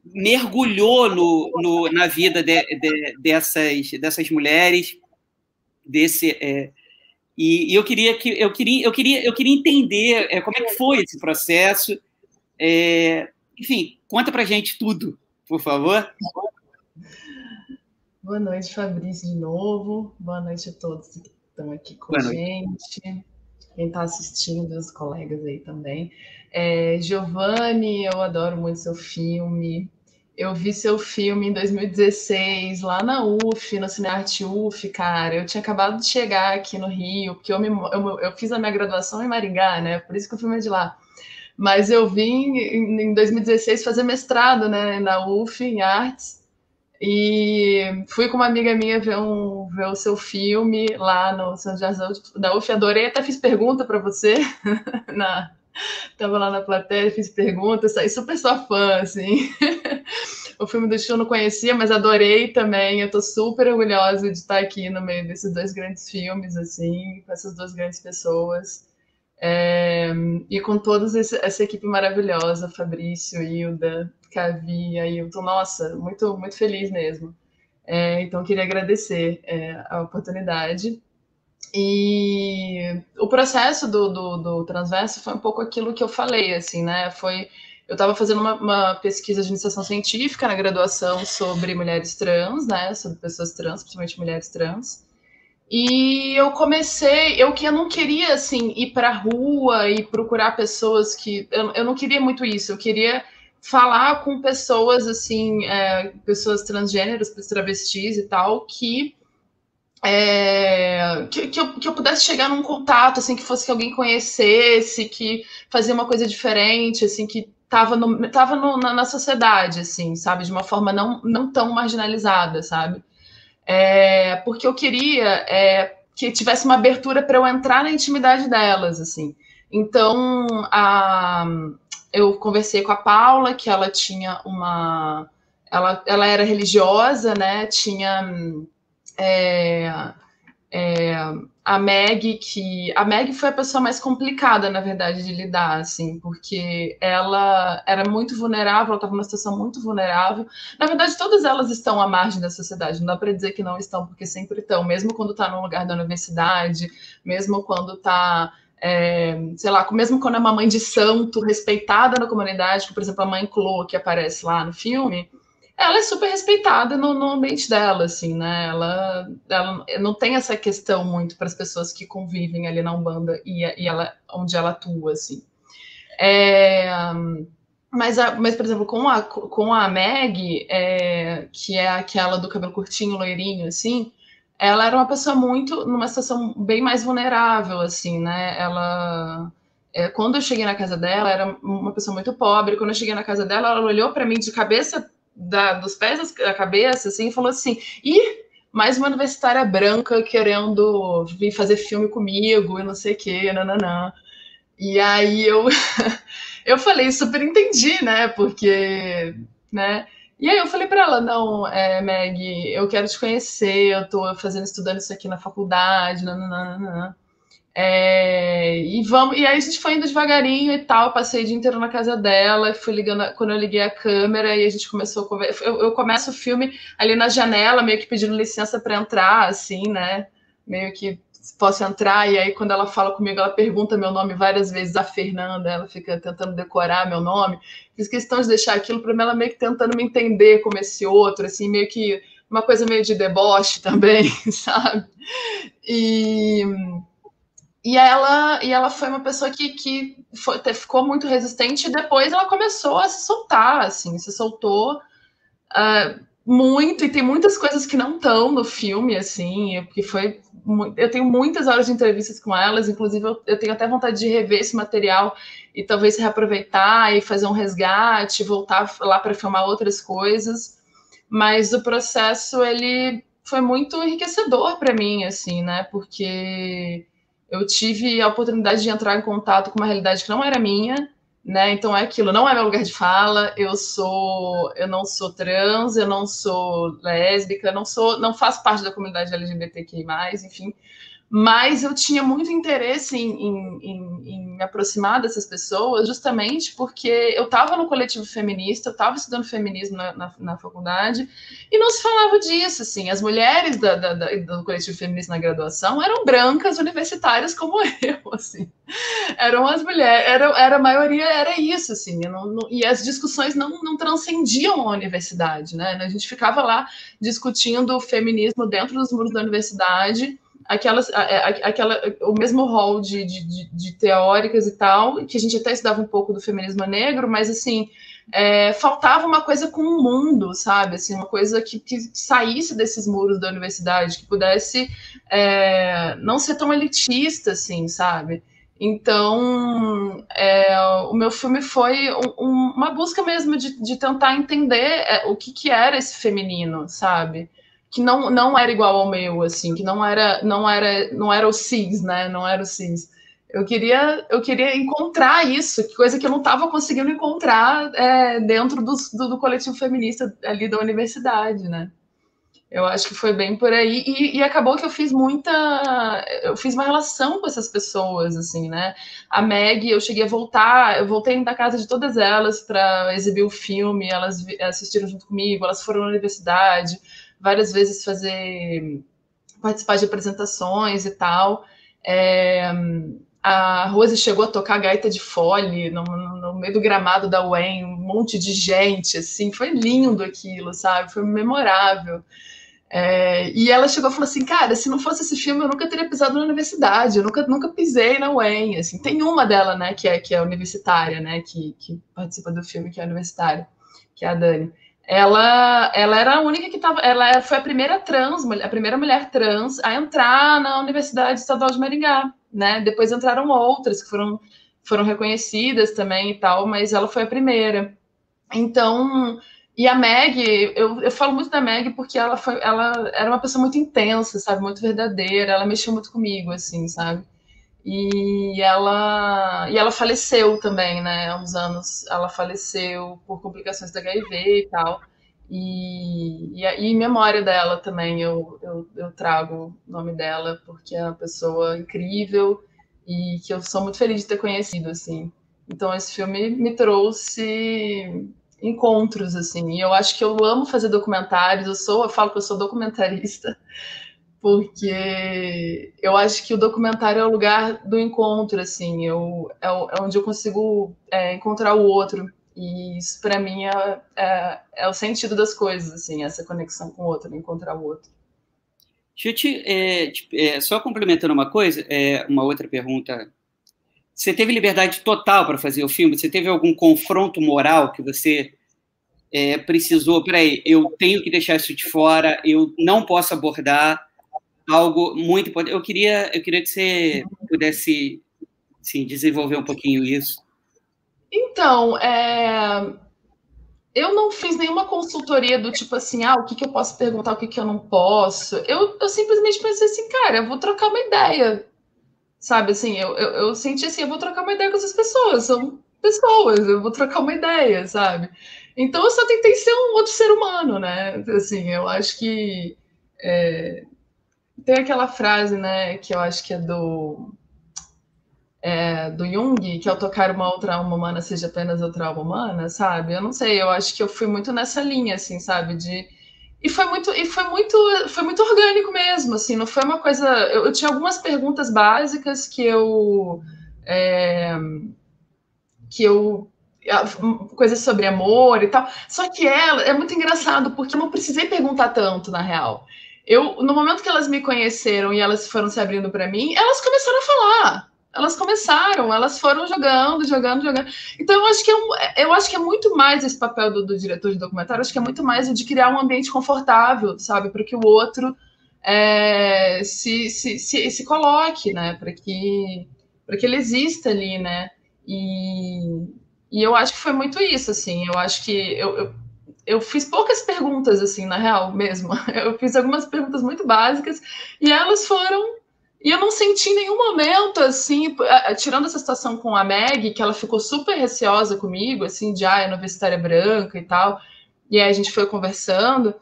[SPEAKER 4] mergulhou na vida dessas mulheres, e eu queria entender como é que foi esse processo. Enfim, conta pra gente tudo, por favor.
[SPEAKER 6] Boa noite, Fabrício, de novo. Boa noite a todos que estão aqui com a gente. Quem está assistindo, os colegas aí também. Giovanni, eu adoro muito seu filme. Eu vi seu filme em 2016, lá na UF, no Cinearte UF, cara. Eu tinha acabado de chegar aqui no Rio, porque eu fiz a minha graduação em Maringá, né? Por isso que o filme é de lá. Mas eu vim em 2016 fazer mestrado, né, na UF, em artes. E fui com uma amiga minha ver o seu filme lá no São José da UF. Adorei, até fiz pergunta para você. Estava lá na plateia, fiz pergunta, saí super sua fã, assim. O filme do Chu eu não conhecia, mas adorei também. Eu estou super orgulhosa de estar aqui no meio desses dois grandes filmes, assim, com essas duas grandes pessoas. E com toda essa equipe maravilhosa, Fabrício, Hilda, Cavi, Ailton, nossa, muito, muito feliz mesmo. Então, queria agradecer a oportunidade. E o processo do Transverso foi um pouco aquilo que eu falei, assim, né? Eu estava fazendo uma pesquisa de iniciação científica na graduação sobre mulheres trans, né? Sobre pessoas trans, principalmente mulheres trans. E eu não queria, assim, ir para a rua e procurar pessoas que... Eu não queria muito isso, eu queria falar com pessoas, assim, pessoas transgêneros, travestis e tal, que eu pudesse chegar num contato, assim, que fosse que alguém conhecesse, que fazia uma coisa diferente, assim, que estava na sociedade, assim, sabe? De uma forma não tão marginalizada, sabe? Porque eu queria que tivesse uma abertura para eu entrar na intimidade delas, assim. Então, eu conversei com a Paula, que ela tinha ela era religiosa, né? Tinha a Meg, a Meg foi a pessoa mais complicada, na verdade, de lidar, assim, porque ela era muito vulnerável, ela estava numa situação muito vulnerável. Na verdade, todas elas estão à margem da sociedade, não dá para dizer que não estão, porque sempre estão, mesmo quando está no lugar da universidade, mesmo quando está, sei lá, mesmo quando é uma mãe de santo respeitada na comunidade, por exemplo, a mãe Chloe, que aparece lá no filme, ela é super respeitada no ambiente dela, assim, né? Ela não tem essa questão muito para as pessoas que convivem ali na Umbanda e onde ela atua, assim. Mas, por exemplo, com a Meg, que é aquela do cabelo curtinho, loirinho, assim, ela era uma pessoa numa situação bem mais vulnerável, assim, né? Quando eu cheguei na casa dela, era uma pessoa muito pobre. Quando eu cheguei na casa dela, ela olhou para mim de cabeça, dos pés da cabeça, assim, e falou assim: mais uma universitária branca querendo vir fazer filme comigo e não sei o que, nananã. E aí eu falei, super entendi, né? Porque, né? E aí eu falei para ela, não, Meg, eu quero te conhecer, eu tô estudando isso aqui na faculdade, nananã. E aí a gente foi indo devagarinho e tal, passei o dia inteiro na casa dela, fui ligando, quando eu liguei a câmera e a gente começou a conversar, eu começo o filme ali na janela, meio que pedindo licença para entrar, assim, né, meio que posso entrar, e aí quando ela fala comigo, ela pergunta meu nome várias vezes, a Fernanda, ela fica tentando decorar meu nome, fiz questão de deixar aquilo para mim, ela meio que tentando me entender como esse outro, assim, meio que uma coisa meio de deboche também, sabe, E ela foi uma pessoa que ficou muito resistente e depois ela começou a se soltar, assim, se soltou muito, e tem muitas coisas que não estão no filme, assim, porque eu tenho muitas horas de entrevistas com elas, inclusive eu tenho até vontade de rever esse material e talvez reaproveitar e fazer um resgate, voltar lá para filmar outras coisas, mas o processo, ele foi muito enriquecedor para mim, assim, né, porque eu tive a oportunidade de entrar em contato com uma realidade que não era minha, né? Então é aquilo, não é meu lugar de fala, eu não sou trans, eu não sou lésbica, não faço parte da comunidade LGBTQI+, enfim, mas eu tinha muito interesse em me aproximar dessas pessoas, justamente porque eu estava no coletivo feminista, eu estava estudando feminismo na faculdade, e não se falava disso, assim, as mulheres do coletivo feminista na graduação eram brancas universitárias como eu, assim, eram as mulheres, a maioria era isso, assim, e as discussões não transcendiam a universidade, né, a gente ficava lá discutindo o feminismo dentro dos muros da universidade, o mesmo rol de teóricas e tal, que a gente até estudava um pouco do feminismo negro, mas assim, faltava uma coisa com o mundo, sabe? Assim, uma coisa que saísse desses muros da universidade, que pudesse não ser tão elitista, assim, sabe? Então, o meu filme foi uma busca mesmo de tentar entender o que era esse feminino, sabe? Que não era igual ao meu, assim, que não era o cis, né? Não era o cis. Eu queria encontrar isso, coisa que eu não estava conseguindo encontrar dentro do coletivo feminista ali da universidade, né? Eu acho que foi bem por aí, e acabou que eu fiz uma relação com essas pessoas, assim, né? A Meg, eu voltei da casa de todas elas para exibir o filme, elas assistiram junto comigo, elas foram na universidade, várias vezes participar de apresentações e tal. A Rose chegou a tocar gaita de fole no meio do gramado da UEM, um monte de gente, assim, foi lindo aquilo, sabe? Foi memorável. E ela chegou e falou assim, cara, se não fosse esse filme, eu nunca teria pisado na universidade, eu nunca pisei na UEM, assim. Tem uma dela, né, que é universitária, né, que participa do filme, que é universitária, que é a Dani. Ela era a única que ela foi a primeira mulher trans a entrar na Universidade Estadual de Maringá, né? Depois entraram outras que foram reconhecidas também e tal, mas ela foi a primeira. Então, e a Meg, eu falo muito da Meg porque ela era uma pessoa muito intensa, sabe? Muito verdadeira, ela mexeu muito comigo, assim, sabe? E ela faleceu também, né? Há uns anos ela faleceu por complicações da HIV e tal. E em memória dela também eu trago o nome dela, porque é uma pessoa incrível e que eu sou muito feliz de ter conhecido, assim. Então esse filme me trouxe encontros, assim. E eu acho que eu amo fazer documentários, eu falo que eu sou documentarista, porque eu acho que o documentário é o lugar do encontro, assim, é onde eu consigo encontrar o outro, e isso para mim é o sentido das coisas, assim, essa conexão com o outro, encontrar o outro.
[SPEAKER 4] Deixa eu só complementando uma coisa, uma outra pergunta. Você teve liberdade total para fazer o filme? Você teve algum confronto moral que você precisou, peraí, eu tenho que deixar isso de fora, eu não posso abordar algo muito importante. Eu queria que você pudesse desenvolver um pouquinho isso.
[SPEAKER 6] Então, eu não fiz nenhuma consultoria do tipo assim, o que eu posso perguntar, o que eu não posso. Eu simplesmente pensei assim, cara, eu vou trocar uma ideia, sabe? Assim, eu senti assim, eu vou trocar uma ideia com essas pessoas, são pessoas, eu vou trocar uma ideia, sabe? Então, eu só tentei ser um outro ser humano, né? Assim, eu acho que tem aquela frase, né, que eu acho que é do Jung, que ao tocar uma outra alma humana seja apenas outra alma humana, sabe? Eu não sei, eu acho que eu fui muito nessa linha, assim, sabe? E foi muito orgânico mesmo, assim, não foi uma coisa... Eu tinha algumas perguntas básicas que eu coisas sobre amor e tal, só que é muito engraçado, porque eu não precisei perguntar tanto, na real. No momento que elas me conheceram e elas foram se abrindo para mim, elas começaram a falar. Elas foram jogando. Então, eu acho que é muito mais esse papel do diretor de documentário, acho que é muito mais o de criar um ambiente confortável, sabe, para que o outro se coloque, né, para que ele exista ali, né, e eu acho que foi muito isso, assim, eu acho que eu fiz poucas perguntas, assim, na real, mesmo. Eu fiz algumas perguntas muito básicas e elas foram E eu não senti em nenhum momento, assim, tirando essa situação com a Meg, que ela ficou super receosa comigo, assim, de, é universitária branca e tal. E aí a gente foi conversando.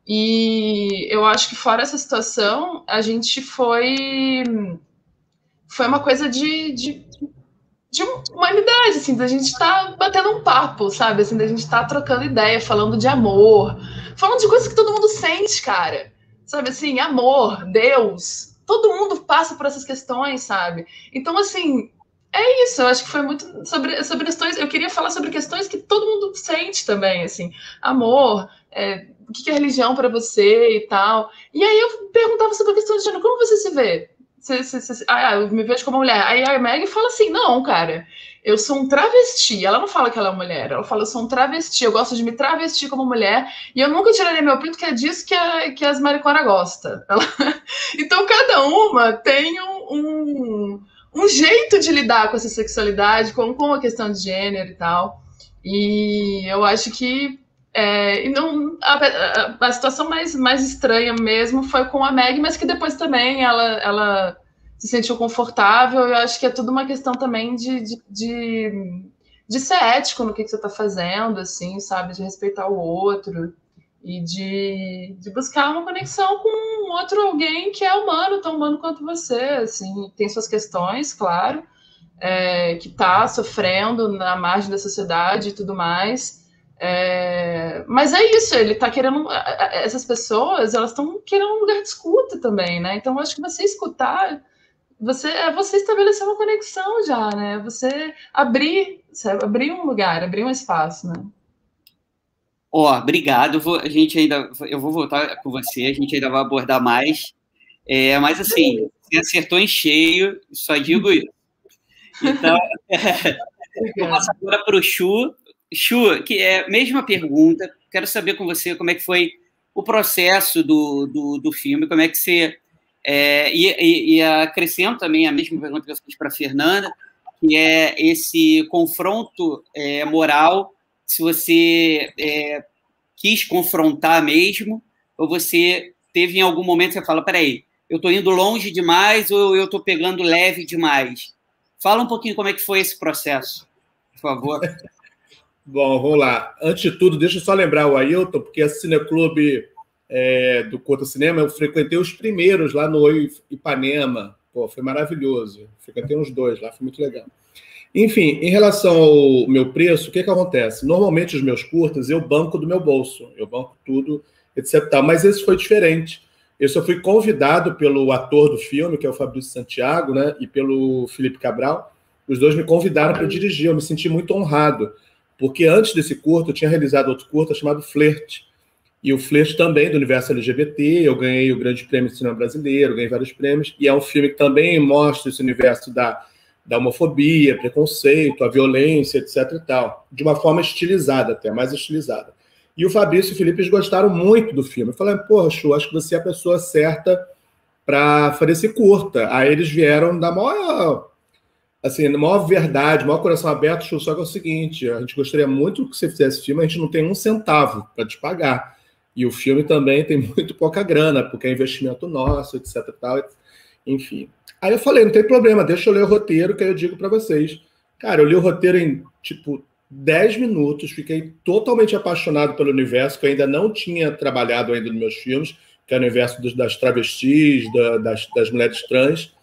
[SPEAKER 6] E eu acho que fora essa situação, a gente foi uma coisa de humanidade, assim, da gente tá batendo um papo, sabe? Assim, da gente tá trocando ideia, falando de amor, falando de coisas que todo mundo sente, cara. Sabe, assim, amor, Deus, todo mundo passa por essas questões, sabe? Então, assim, é isso, eu acho que foi muito sobre questões, eu queria falar sobre questões que todo mundo sente também, assim, amor, o que é religião para você e tal. E aí eu perguntava sobre a questão de gênero, como você se vê? Eu me vejo como mulher. Aí a Meg fala assim, não, cara, eu sou um travesti. Ela não fala que ela é mulher, ela fala, eu sou um travesti, eu gosto de me travestir como mulher, e eu nunca tiraria meu pinto, que é disso que as mariconas gostam. Então, cada uma tem um jeito de lidar com essa sexualidade, com a questão de gênero e tal. E eu acho que a situação mais estranha mesmo foi com a Meg, mas que depois também ela se sentiu confortável. Eu acho que é tudo uma questão também de ser ético no que você está fazendo, assim, sabe? De respeitar o outro e de buscar uma conexão com outro alguém que é humano, tão humano quanto você, assim. Tem suas questões, claro, que está sofrendo na margem da sociedade e tudo mais. Mas é isso, ele tá querendo. Essas pessoas, elas estão querendo um lugar de escuta também, né? Então, eu acho que você escutar, você estabelecer uma conexão já, né? Você abrir um lugar, abrir um espaço, né?
[SPEAKER 4] Obrigado. Eu vou voltar com você, a gente ainda vai abordar mais. Mas assim, você acertou em cheio, só digo isso. Então, vou passar agora para o Chu. Chu, que é a mesma pergunta, quero saber com você como é que foi o processo do filme, como é que você... e acrescento também a mesma pergunta que eu fiz para a Fernanda, que é esse confronto moral, se você quis confrontar mesmo, ou você teve em algum momento, você fala, peraí, eu estou indo longe demais ou eu estou pegando leve demais? Fala um pouquinho como é que foi esse processo, por favor.
[SPEAKER 7] Bom, vamos lá. Antes de tudo, deixa eu só lembrar o Ailton, porque a Cineclube do Conta Cinema, eu frequentei os primeiros lá no Ipanema. Pô, foi maravilhoso. Frequentei uns 2 lá, foi muito legal. Enfim, em relação ao meu preço, o que acontece? Normalmente, os meus curtas, eu banco do meu bolso. Eu banco tudo, etc. Mas esse foi diferente. Eu só fui convidado pelo ator do filme, que é o Fabrício Santiago, né, e pelo Felipe Cabral. Os 2 me convidaram para dirigir. Eu me senti muito honrado. Porque antes desse curto, eu tinha realizado outro curta chamado Flerte. E o Flerte também do universo LGBT, eu ganhei o Grande Prêmio de Cinema Brasileiro, ganhei vários prêmios, e é um filme que também mostra esse universo da homofobia, preconceito, a violência, etc. e tal, de uma forma estilizada até, mais estilizada. E o Fabrício e o Felipe ggostaram muito do filme. Eu falei, porra, Chu, acho que você é a pessoa certa para fazer esse curta. Aí eles vieram da maior... assim, na maior verdade, maior coração aberto, só que é o seguinte, a gente gostaria muito que você fizesse filme, a gente não tem um centavo para te pagar. E o filme também tem muito pouca grana, porque é investimento nosso, etc. Tal, enfim. Aí eu falei, não tem problema, deixa eu ler o roteiro, que aí eu digo para vocês. Cara, eu li o roteiro em, 10 minutos, fiquei totalmente apaixonado pelo universo, que eu ainda não tinha trabalhado ainda nos meus filmes, que é o universo das travestis, das mulheres trans,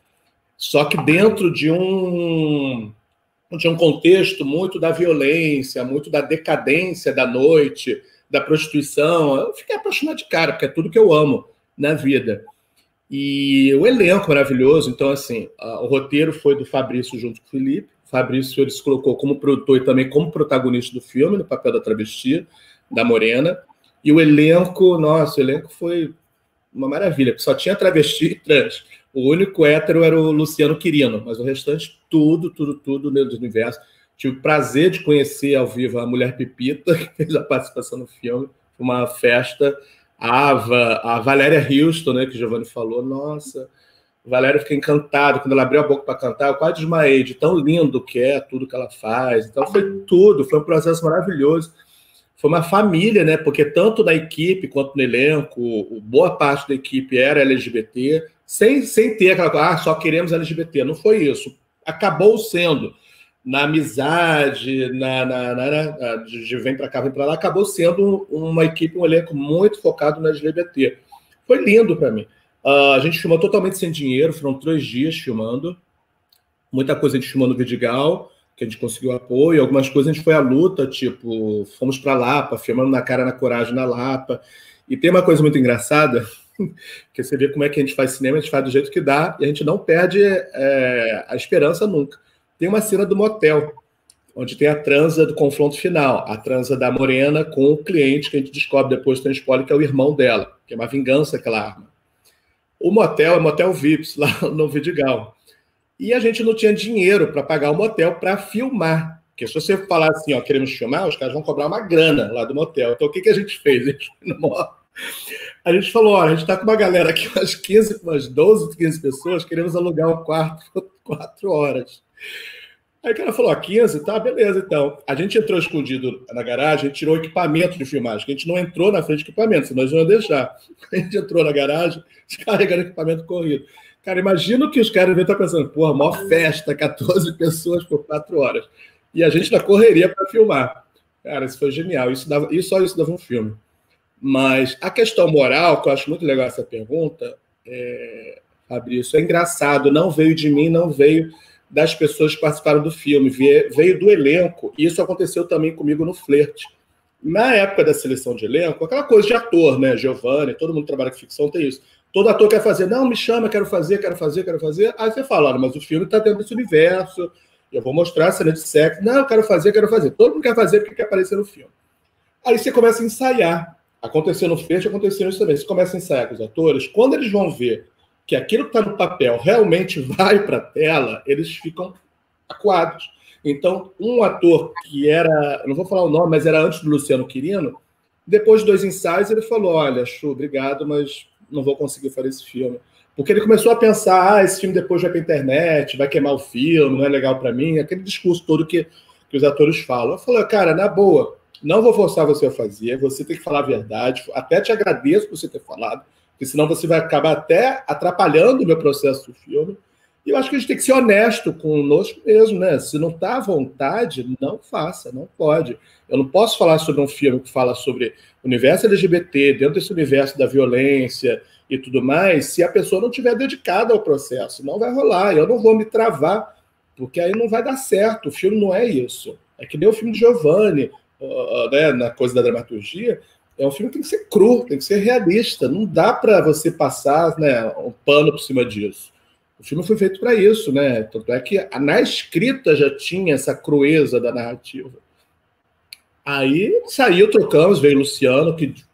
[SPEAKER 7] só que dentro de um contexto muito da violência, muito da decadência da noite, da prostituição. Eu fiquei apaixonado de cara, porque é tudo que eu amo na vida. E o elenco maravilhoso. Então, assim, o roteiro foi do Fabrício junto com o Felipe. O Fabrício ele se colocou como produtor e também como protagonista do filme, no papel da travesti, da Morena. E o elenco, nossa, o elenco foi uma maravilha, porque só tinha travesti e trans. O único hétero era o Luciano Quirino, mas o restante, tudo do universo. Tive o prazer de conhecer ao vivo a Mulher Pepita, que fez a participação no filme. Foi uma festa. A Valéria Houston, né, que o Giovanni falou, nossa, a Valéria fica encantada. Quando ela abriu a boca para cantar, eu quase desmaiei de tão lindo que é tudo que ela faz. Então foi tudo, foi um processo maravilhoso. Foi uma família, né? Porque tanto na equipe quanto no elenco, boa parte da equipe era LGBT, sem ter aquela coisa, só queremos LGBT. Não foi isso. Acabou sendo, na amizade, de vem para cá, vem para lá, acabou sendo uma equipe, um elenco muito focado na LGBT. Foi lindo para mim. A gente filmou totalmente sem dinheiro, foram 3 dias filmando. Muita coisa a gente filmou no Vidigal, que a gente conseguiu apoio, algumas coisas a gente foi à luta, tipo, fomos para Lapa, filmando na cara, na coragem na Lapa. E tem uma coisa muito engraçada, que você vê como é que a gente faz cinema, a gente faz do jeito que dá, e a gente não perde a esperança nunca. Tem uma cena do motel, onde tem a transa do confronto final, a transa da Morena com o cliente, que a gente descobre depois, tem um spoiler, que é o irmão dela, que é uma vingança que ela arma. O motel é motel Vips, lá no Vidigal. E a gente não tinha dinheiro para pagar o motel para filmar. Porque se você falar assim, ó, queremos filmar, os caras vão cobrar uma grana lá do motel. Então, o que a gente fez? A gente falou, olha, a gente está com uma galera aqui, umas 12, 15 pessoas, queremos alugar um quarto por 4 horas. Aí o cara falou, 15? Tá, beleza, então. A gente entrou escondido na garagem, a gente tirou o equipamento de filmagem, que a gente não entrou na frente do equipamento, senão nós iam deixar. A gente entrou na garagem, descarregando equipamento corrido. Cara, imagina o que os caras devem estar pensando, porra, maior festa, 14 pessoas por 4 horas. E a gente na correria para filmar. Cara, isso foi genial. Só isso dava um filme. Mas a questão moral, que eu acho muito legal essa pergunta, Fabrício, é engraçado, não veio de mim, não veio das pessoas que participaram do filme, veio do elenco, e isso aconteceu também comigo no Flerte. Na época da seleção de elenco, aquela coisa de ator, né, Giovanni, todo mundo que trabalha com ficção tem isso. Todo ator quer fazer, não, me chama, quero fazer. Aí você fala, olha, mas o filme está dentro desse universo, eu vou mostrar a cena de sexo. Não, eu quero fazer. Todo mundo quer fazer porque quer aparecer no filme. Aí você começa a ensaiar. Aconteceu no Flerte, aconteceu isso também. Você começa a ensaiar com os atores. Quando eles vão ver que aquilo que está no papel realmente vai para a tela, eles ficam acuados. Então, um ator que era, não vou falar o nome, mas era antes do Luciano Quirino, depois de 2 ensaios, ele falou, olha, Chu, obrigado, mas não vou conseguir fazer esse filme. Porque ele começou a pensar, esse filme depois vai para a internet, vai queimar o filme, não é legal para mim, aquele discurso todo que os atores falam. Eu falei, cara, na boa, não vou forçar você a fazer, você tem que falar a verdade, até te agradeço por você ter falado, porque senão você vai acabar até atrapalhando o meu processo do filme. E eu acho que a gente tem que ser honesto conosco mesmo, né? Se não está à vontade, não faça, não pode. Eu não posso falar sobre um filme que fala sobre o universo LGBT, dentro desse universo da violência e tudo mais, se a pessoa não estiver dedicada ao processo. Não vai rolar, eu não vou me travar, porque aí não vai dar certo. O filme não é isso. É que nem o filme de Giovanni, né, na coisa da dramaturgia, é um filme que tem que ser cru, tem que ser realista. Não dá para você passar, né, um pano por cima disso. O filme foi feito para isso, né? Tanto é que na escrita já tinha essa crueza da narrativa. Aí saiu, trocamos, veio o Luciano, que de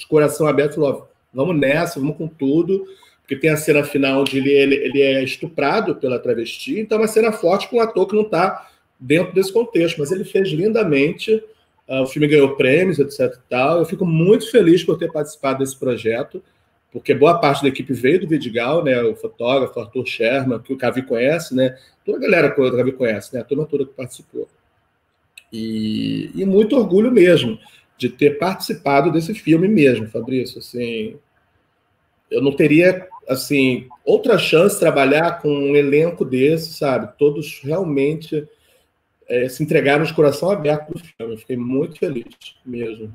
[SPEAKER 7] coração aberto falou, vamos nessa, vamos com tudo, porque tem a cena final onde ele é estuprado pela travesti, então é uma cena forte com um ator que não está dentro desse contexto, mas ele fez lindamente, o filme ganhou prêmios, etc. e tal. Eu fico muito feliz por ter participado desse projeto, porque boa parte da equipe veio do Vidigal, né? O fotógrafo Arthur Sherman, que o Cavi conhece, né? Toda a galera que o Cavi conhece, né? A turma toda que participou. E muito orgulho mesmo de ter participado desse filme mesmo, Fabrício. Assim, eu não teria assim outra chance de trabalhar com um elenco desse, sabe? Todos realmente se entregaram de coração aberto do filme. Eu fiquei muito feliz mesmo.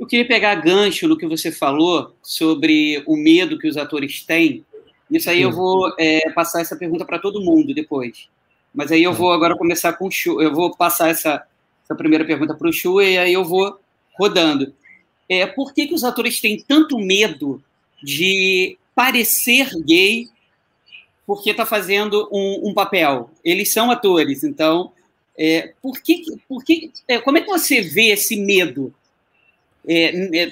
[SPEAKER 4] Eu queria pegar gancho no que você falou sobre o medo que os atores têm. Isso aí eu vou passar essa pergunta para todo mundo depois. Mas aí eu vou agora começar com o Chu. Eu vou passar essa primeira pergunta para o Chu e aí eu vou rodando. Por que os atores têm tanto medo de parecer gay porque está fazendo um papel? Eles são atores, então... como é que você vê esse medo?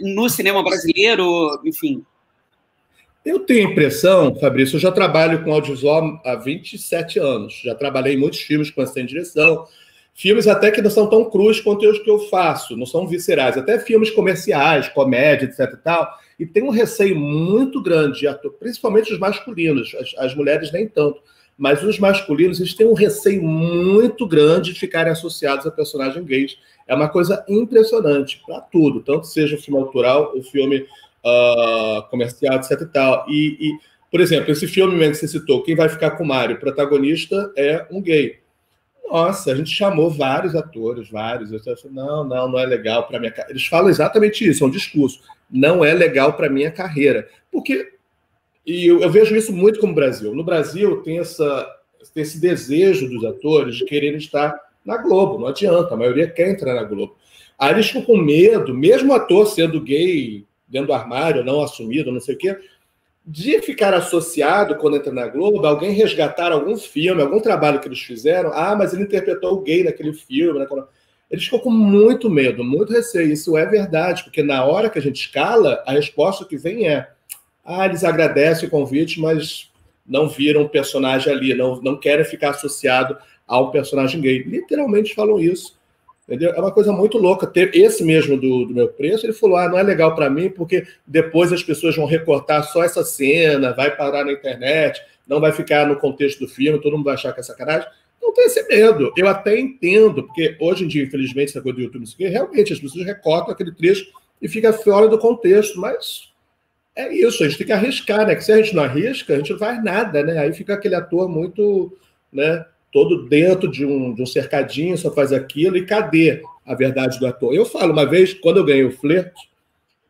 [SPEAKER 4] No cinema brasileiro, enfim.
[SPEAKER 7] Eu tenho a impressão, Fabrício, eu já trabalho com audiovisual há 27 anos, já trabalhei em muitos filmes com assistente de direção, filmes até que não são tão crus quanto os que eu faço, não são viscerais, até filmes comerciais, comédia, etc. e tal, e tem um receio muito grande, principalmente os masculinos, as mulheres nem tanto, mas os masculinos, eles têm um receio muito grande de ficarem associados a personagens gays. É uma coisa impressionante para tudo, tanto seja o filme autoral, o filme comercial, etc. e tal. E Por exemplo, esse filme mesmo que você citou, Quem Vai Ficar com o Mário, o protagonista é um gay. Nossa, a gente chamou vários atores, vários. Eu disse, não é legal para minha carreira. Eles falam exatamente isso, é um discurso. Não é legal para minha carreira. Porque, e eu vejo isso muito como Brasil. No Brasil tem esse desejo dos atores de quererem estar na Globo. Não adianta, a maioria quer entrar na Globo. Aí eles ficam com medo, mesmo o ator sendo gay, dentro do armário, não assumido, não sei o quê, de ficar associado, quando entra na Globo, alguém resgatar algum filme, algum trabalho que eles fizeram, mas ele interpretou o gay naquele filme. Eles ficam com muito medo, muito receio. Isso é verdade, porque na hora que a gente escala, a resposta que vem é eles agradecem o convite, mas não viram o personagem ali, não querem ficar associado ao personagem gay. Literalmente falam isso. Entendeu? É uma coisa muito louca. Esse mesmo do meu preço, ele falou, não é legal para mim, porque depois as pessoas vão recortar só essa cena, vai parar na internet, não vai ficar no contexto do filme, todo mundo vai achar que é sacanagem. Não tem esse medo. Eu até entendo, porque hoje em dia, infelizmente, essa coisa do YouTube, realmente as pessoas recortam aquele trecho e fica fora do contexto, mas é isso, a gente tem que arriscar, né? Que se a gente não arrisca, a gente não faz nada, né? Aí fica aquele ator muito, né, todo dentro de um cercadinho, só faz aquilo, e cadê a verdade do ator? Eu falo, uma vez, quando eu ganhei o Flerte,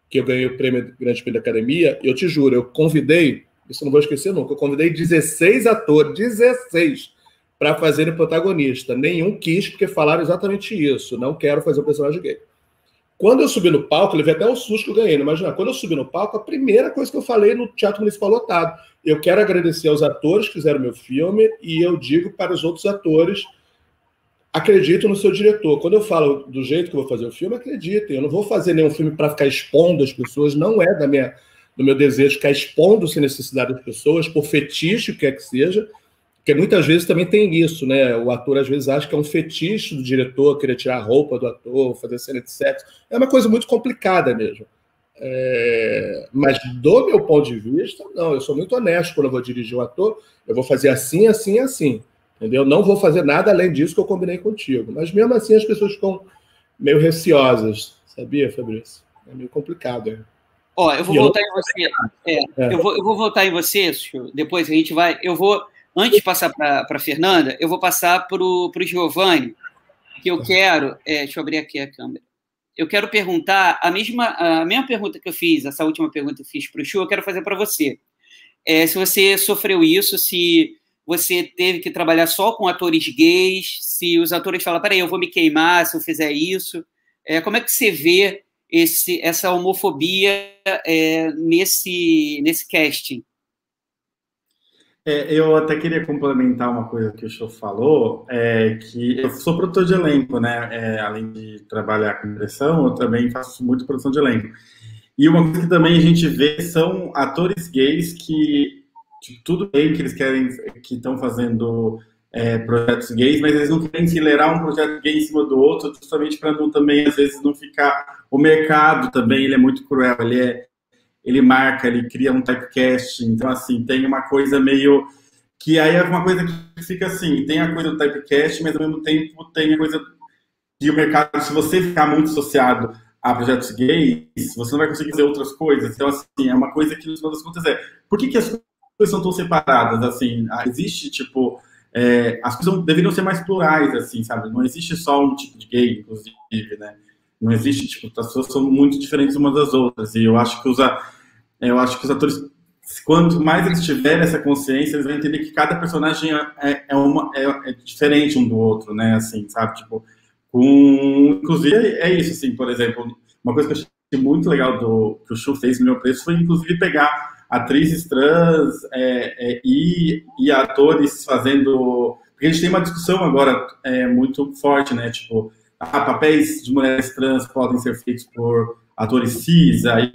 [SPEAKER 7] que eu ganhei o prêmio Grande Prêmio da Academia, eu te juro, eu convidei, isso eu não vou esquecer nunca, eu convidei 16 atores, 16, para fazerem protagonista. Nenhum quis, porque falaram exatamente isso, não quero fazer o personagem gay. Quando eu subi no palco, eu levei até um susto que eu ganhei, não imagina? Quando eu subi no palco, a primeira coisa que eu falei no Teatro Municipal lotado, eu quero agradecer aos atores que fizeram meu filme e eu digo para os outros atores, acredito no seu diretor. Quando eu falo do jeito que eu vou fazer o filme, acreditem. Eu não vou fazer nenhum filme para ficar expondo as pessoas, não é do meu desejo ficar expondo sem necessidade das pessoas, por fetiche, o que quer que seja, porque muitas vezes também tem isso, né? O ator às vezes acha que é um fetiche do diretor, querer tirar a roupa do ator, fazer cena de sexo. É uma coisa muito complicada mesmo. Mas do meu ponto de vista, não, eu sou muito honesto quando eu vou dirigir um ator, eu vou fazer assim, assim, assim, entendeu? Não vou fazer nada além disso que eu combinei contigo, mas mesmo assim as pessoas ficam meio receosas, sabia, Fabrício? É meio complicado.
[SPEAKER 4] Eu vou voltar em você. Eu vou voltar em você, depois a gente vai, antes de passar para a Fernanda, eu vou passar para o Giovanni, que eu quero, deixa eu abrir aqui a câmera. Eu quero perguntar a mesma pergunta que eu fiz, essa última pergunta que eu fiz para o Chu, eu quero fazer para você. Se você sofreu isso, se você teve que trabalhar só com atores gays, se os atores falam, peraí, eu vou me queimar se eu fizer isso. Como é que você vê essa homofobia nesse casting?
[SPEAKER 2] Eu até queria complementar uma coisa que o Chu falou, que eu sou produtor de elenco, né? Além de trabalhar com direção, eu também faço muito produção de elenco. E uma coisa que também a gente vê são atores gays que tudo bem que eles querem, que estão fazendo projetos gays, mas eles não querem enfileirar um projeto gay em cima do outro, justamente para não também, às vezes, não ficar... O mercado também, ele é muito cruel, ele marca, ele cria um typecast, então, assim, tem uma coisa meio... Que aí é uma coisa que fica assim, tem a coisa do typecast, mas ao mesmo tempo tem a coisa que o mercado, se você ficar muito associado a projetos gays, você não vai conseguir fazer outras coisas. Então, assim, é uma coisa que, no final das contas, por que as coisas são tão separadas, assim? Existe, tipo... as coisas deveriam ser mais plurais, assim, sabe? Não existe só um tipo de gay, inclusive, né? Não existe, tipo, as pessoas são muito diferentes umas das outras. E eu acho que os atores, quanto mais eles tiverem essa consciência, eles vão entender que cada personagem é diferente um do outro, né? Assim, sabe? Tipo, inclusive, é isso, assim, por exemplo, uma coisa que eu achei muito legal que o Chu fez no Meu Preço foi, inclusive, pegar atrizes trans e atores fazendo... Porque a gente tem uma discussão agora muito forte, né? Tipo, papéis de mulheres trans podem ser feitos por atores cis, aí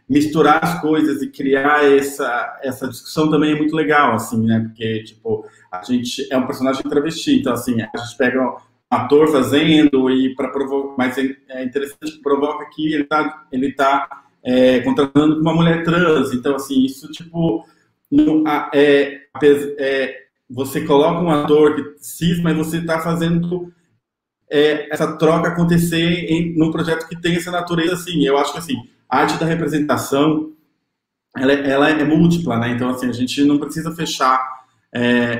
[SPEAKER 2] misturar as coisas e criar essa discussão também é muito legal, assim, né? Porque, tipo, a gente é um personagem travesti, então, assim, a gente pega um ator fazendo e para provocar... Mas é interessante que provoca que ele tá contratando uma mulher trans, então, assim, isso, tipo, você coloca um ator cis, mas você está fazendo essa troca acontecer num projeto que tem essa natureza, assim. Eu acho que, assim, a arte da representação ela é múltipla, né? Então, assim, a gente não precisa fechar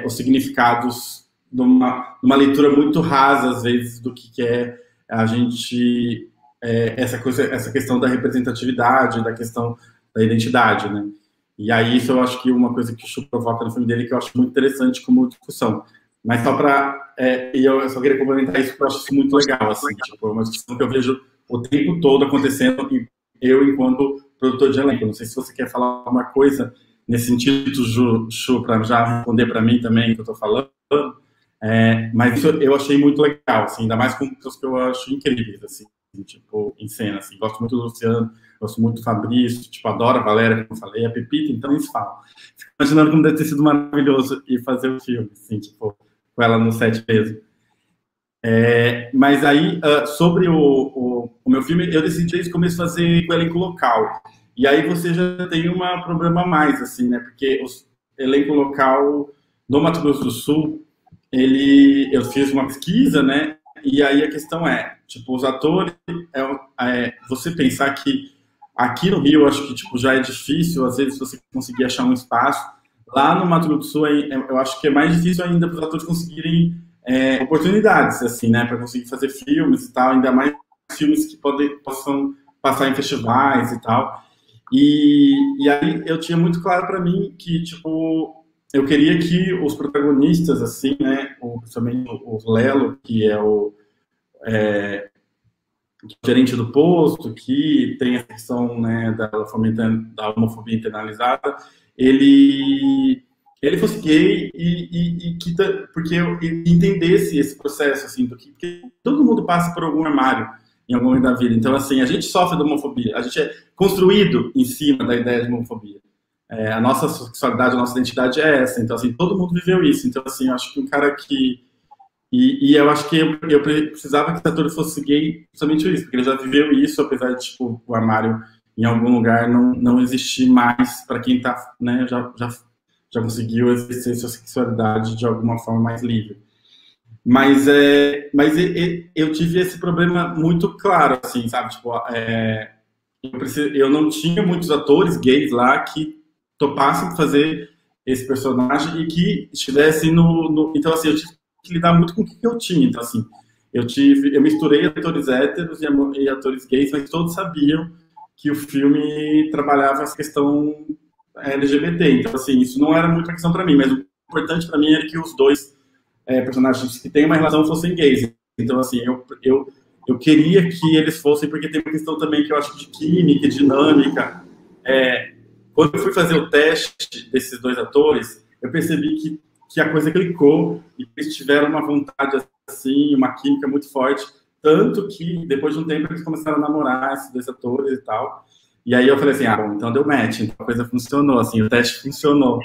[SPEAKER 2] os significados numa leitura muito rasa, às vezes, do que é a gente... essa questão da representatividade, da questão da identidade, né? E aí, isso eu acho que uma coisa que o Chu provoca no filme dele, que eu acho muito interessante como discussão. Mas só para... e eu só queria complementar isso, porque eu acho isso muito legal, assim, tipo, uma discussão que eu vejo o tempo todo acontecendo, e eu, enquanto produtor de elenco. Não sei se você quer falar alguma coisa nesse sentido, Chu, para já responder para mim também, que eu estou falando. Mas isso eu achei muito legal, assim, ainda mais com pessoas que eu acho incríveis, assim, tipo, em cena, assim. Gosto muito do Luciano, gosto muito do Fabrício, tipo, adoro a Valéria, como eu falei, a Pepita, então eles falam. Fico imaginando como deve ter sido maravilhoso e fazer o filme, assim, tipo, com ela no set mesmo. Mas aí, sobre o meu filme, eu decidi desde o começo fazer com elenco local. E aí você já tem um problema a mais, assim, né? Porque o elenco local no Mato Grosso do Sul, eu fiz uma pesquisa, né? E aí a questão tipo, os atores, você pensar que aqui no Rio, acho que tipo, já é difícil, às vezes, você conseguir achar um espaço. Lá no Mato Grosso do Sul, eu acho que é mais difícil ainda para os atores conseguirem oportunidades, assim, né, para conseguir fazer filmes e tal, ainda mais filmes que possam passar em festivais e tal. E aí eu tinha muito claro para mim que, tipo, eu queria que os protagonistas, assim, né, principalmente o Lelo, que é o gerente do posto, que tem a questão, né, da homofobia internalizada, ele fosse gay porque eu entendesse esse processo, assim, porque todo mundo passa por algum armário em algum momento da vida. Então, assim, a gente sofre de homofobia, a gente é construído em cima da ideia de homofobia. A nossa sexualidade, a nossa identidade é essa. Então, assim, todo mundo viveu isso. Então, assim, eu acho que um cara que... E eu acho que eu precisava que esse ator fosse gay somente isso, porque ele já viveu isso, apesar de, tipo, o armário em algum lugar não existir mais para quem tá, né, já conseguiu exercer sua sexualidade de alguma forma mais livre. Mas eu tive esse problema muito claro, assim, sabe? Tipo, eu não tinha muitos atores gays lá que topassem fazer esse personagem e que estivessem Então, assim, eu tive que lidar muito com o que eu tinha. Então, assim, eu misturei atores héteros e atores gays, mas todos sabiam que o filme trabalhava essa questão LGBT. Então, assim, isso não era muita questão para mim, mas o importante para mim era que os dois personagens que têm uma relação fossem gays. Então, assim, eu queria que eles fossem, porque tem uma questão também que eu acho de química e dinâmica. Quando eu fui fazer o teste desses dois atores, eu percebi que a coisa clicou e que eles tiveram uma vontade, assim, uma química muito forte, tanto que, depois de um tempo, eles começaram a namorar esses dois atores e tal. E aí eu falei assim, bom, então deu match, então a coisa funcionou, assim, o teste funcionou.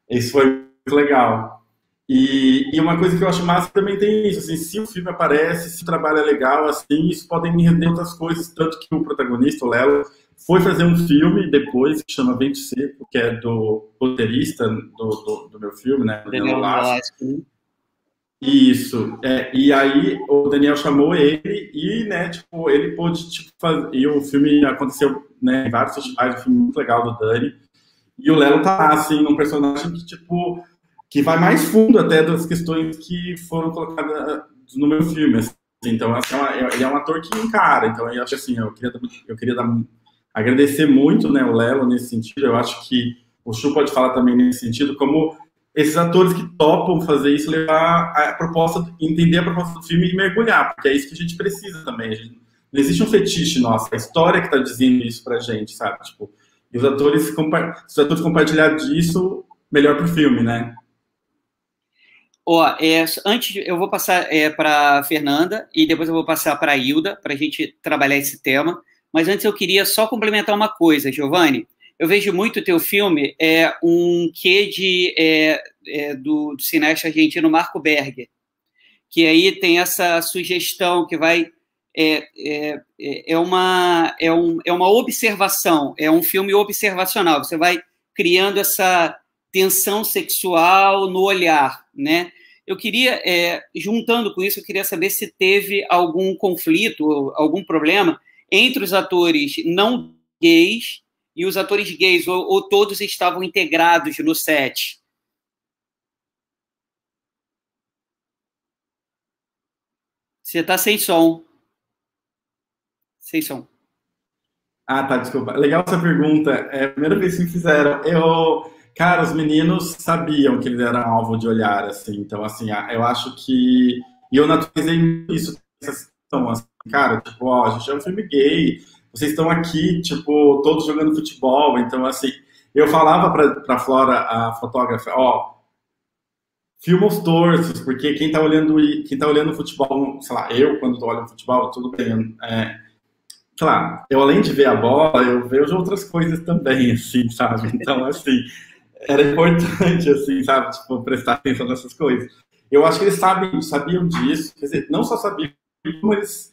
[SPEAKER 2] Isso foi muito legal. E uma coisa que eu acho massa também tem isso, assim, se o filme aparece, se o trabalho é legal, assim, isso podem me render outras coisas, tanto que o protagonista, o Lelo, foi fazer um filme depois, que chama Vento Seco, que é do roteirista do meu filme, né, Daniel Lasco. Isso, e aí o Daniel chamou ele e, né, tipo, ele pôde, tipo, fazer, e o filme aconteceu, né, em vários festivais, um filme muito legal do Dani, e o Lelo tá lá, assim, num personagem que, tipo, que vai mais fundo até das questões que foram colocadas no meu filme, assim. Então, assim, ele é um ator que encara, então eu acho assim, eu queria agradecer muito, né, o Lelo nesse sentido. Eu acho que o Chu pode falar também nesse sentido, como esses atores que topam fazer isso, levar a proposta, entender a proposta do filme e mergulhar, porque é isso que a gente precisa também. Não existe um fetiche nosso, a história que está dizendo isso pra gente, sabe? Tipo, e se os atores compartilhar disso, melhor pro filme, né?
[SPEAKER 4] Antes eu vou passar para a Fernanda e depois eu vou passar para a Hilda para a gente trabalhar esse tema. Mas antes eu queria só complementar uma coisa, Giovanni. Eu vejo muito o teu filme um quê do cineasta argentino Marco Berger, que aí tem essa sugestão que vai é uma observação, é um filme observacional. Você vai criando essa tensão sexual no olhar, né? Eu queria, juntando com isso, eu queria saber se teve algum conflito, algum problema entre os atores não gays e os atores gays, ou todos estavam integrados no set? Você está sem som. Sem som.
[SPEAKER 2] Ah, tá, desculpa. Legal essa pergunta. É a primeira vez que me fizeram. Cara, os meninos sabiam que eles eram alvo de olhar, assim. Então, assim, eu acho que... E eu naturalizei isso. Então, assim, cara, tipo, ó, a gente é um filme gay, vocês estão aqui, tipo, todos jogando futebol. Então, assim, eu falava pra Flora, a fotógrafa, ó, filma os torsos, porque quem tá olhando futebol, sei lá, eu, quando tô olhando futebol, tudo bem, claro, eu além de ver a bola, eu vejo outras coisas também, assim, sabe? Então, assim, era importante, assim, sabe, tipo, prestar atenção nessas coisas. Eu acho que eles sabiam disso, quer dizer, não só sabiam, como eles...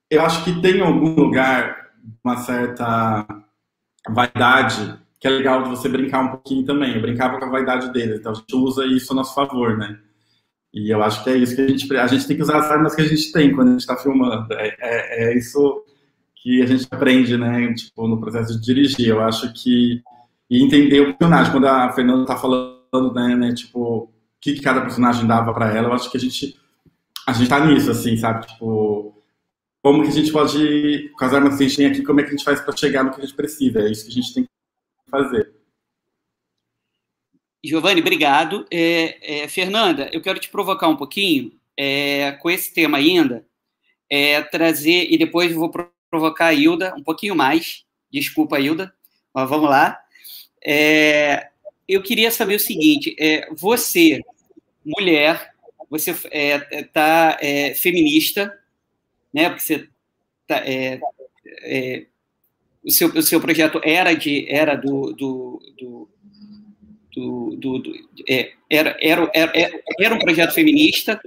[SPEAKER 2] Eu acho que tem em algum lugar uma certa vaidade que é legal de você brincar um pouquinho também. Eu brincava com a vaidade deles, então a gente usa isso a nosso favor, né? E eu acho que é isso que a gente tem que usar as armas que a gente tem quando a gente está filmando. É isso que a gente aprende, né? Tipo, no processo de dirigir. Eu acho que... E entender o personagem. Quando a Fernanda está falando, né? Tipo, o que cada personagem dava para ela, eu acho que a gente tá nisso, assim, sabe? Tipo, como que a gente pode, com as armas que a gente tem aqui, como é que a gente faz para chegar no que a gente precisa? É isso que a gente tem que fazer.
[SPEAKER 4] Giovanni, obrigado. Fernanda, eu quero te provocar um pouquinho com esse tema ainda, trazer, e depois vou provocar a Hilda um pouquinho mais. Desculpa, Hilda, mas vamos lá. Eu queria saber o seguinte, você, mulher, você está feminista, né? Porque você o seu projeto era um projeto feminista.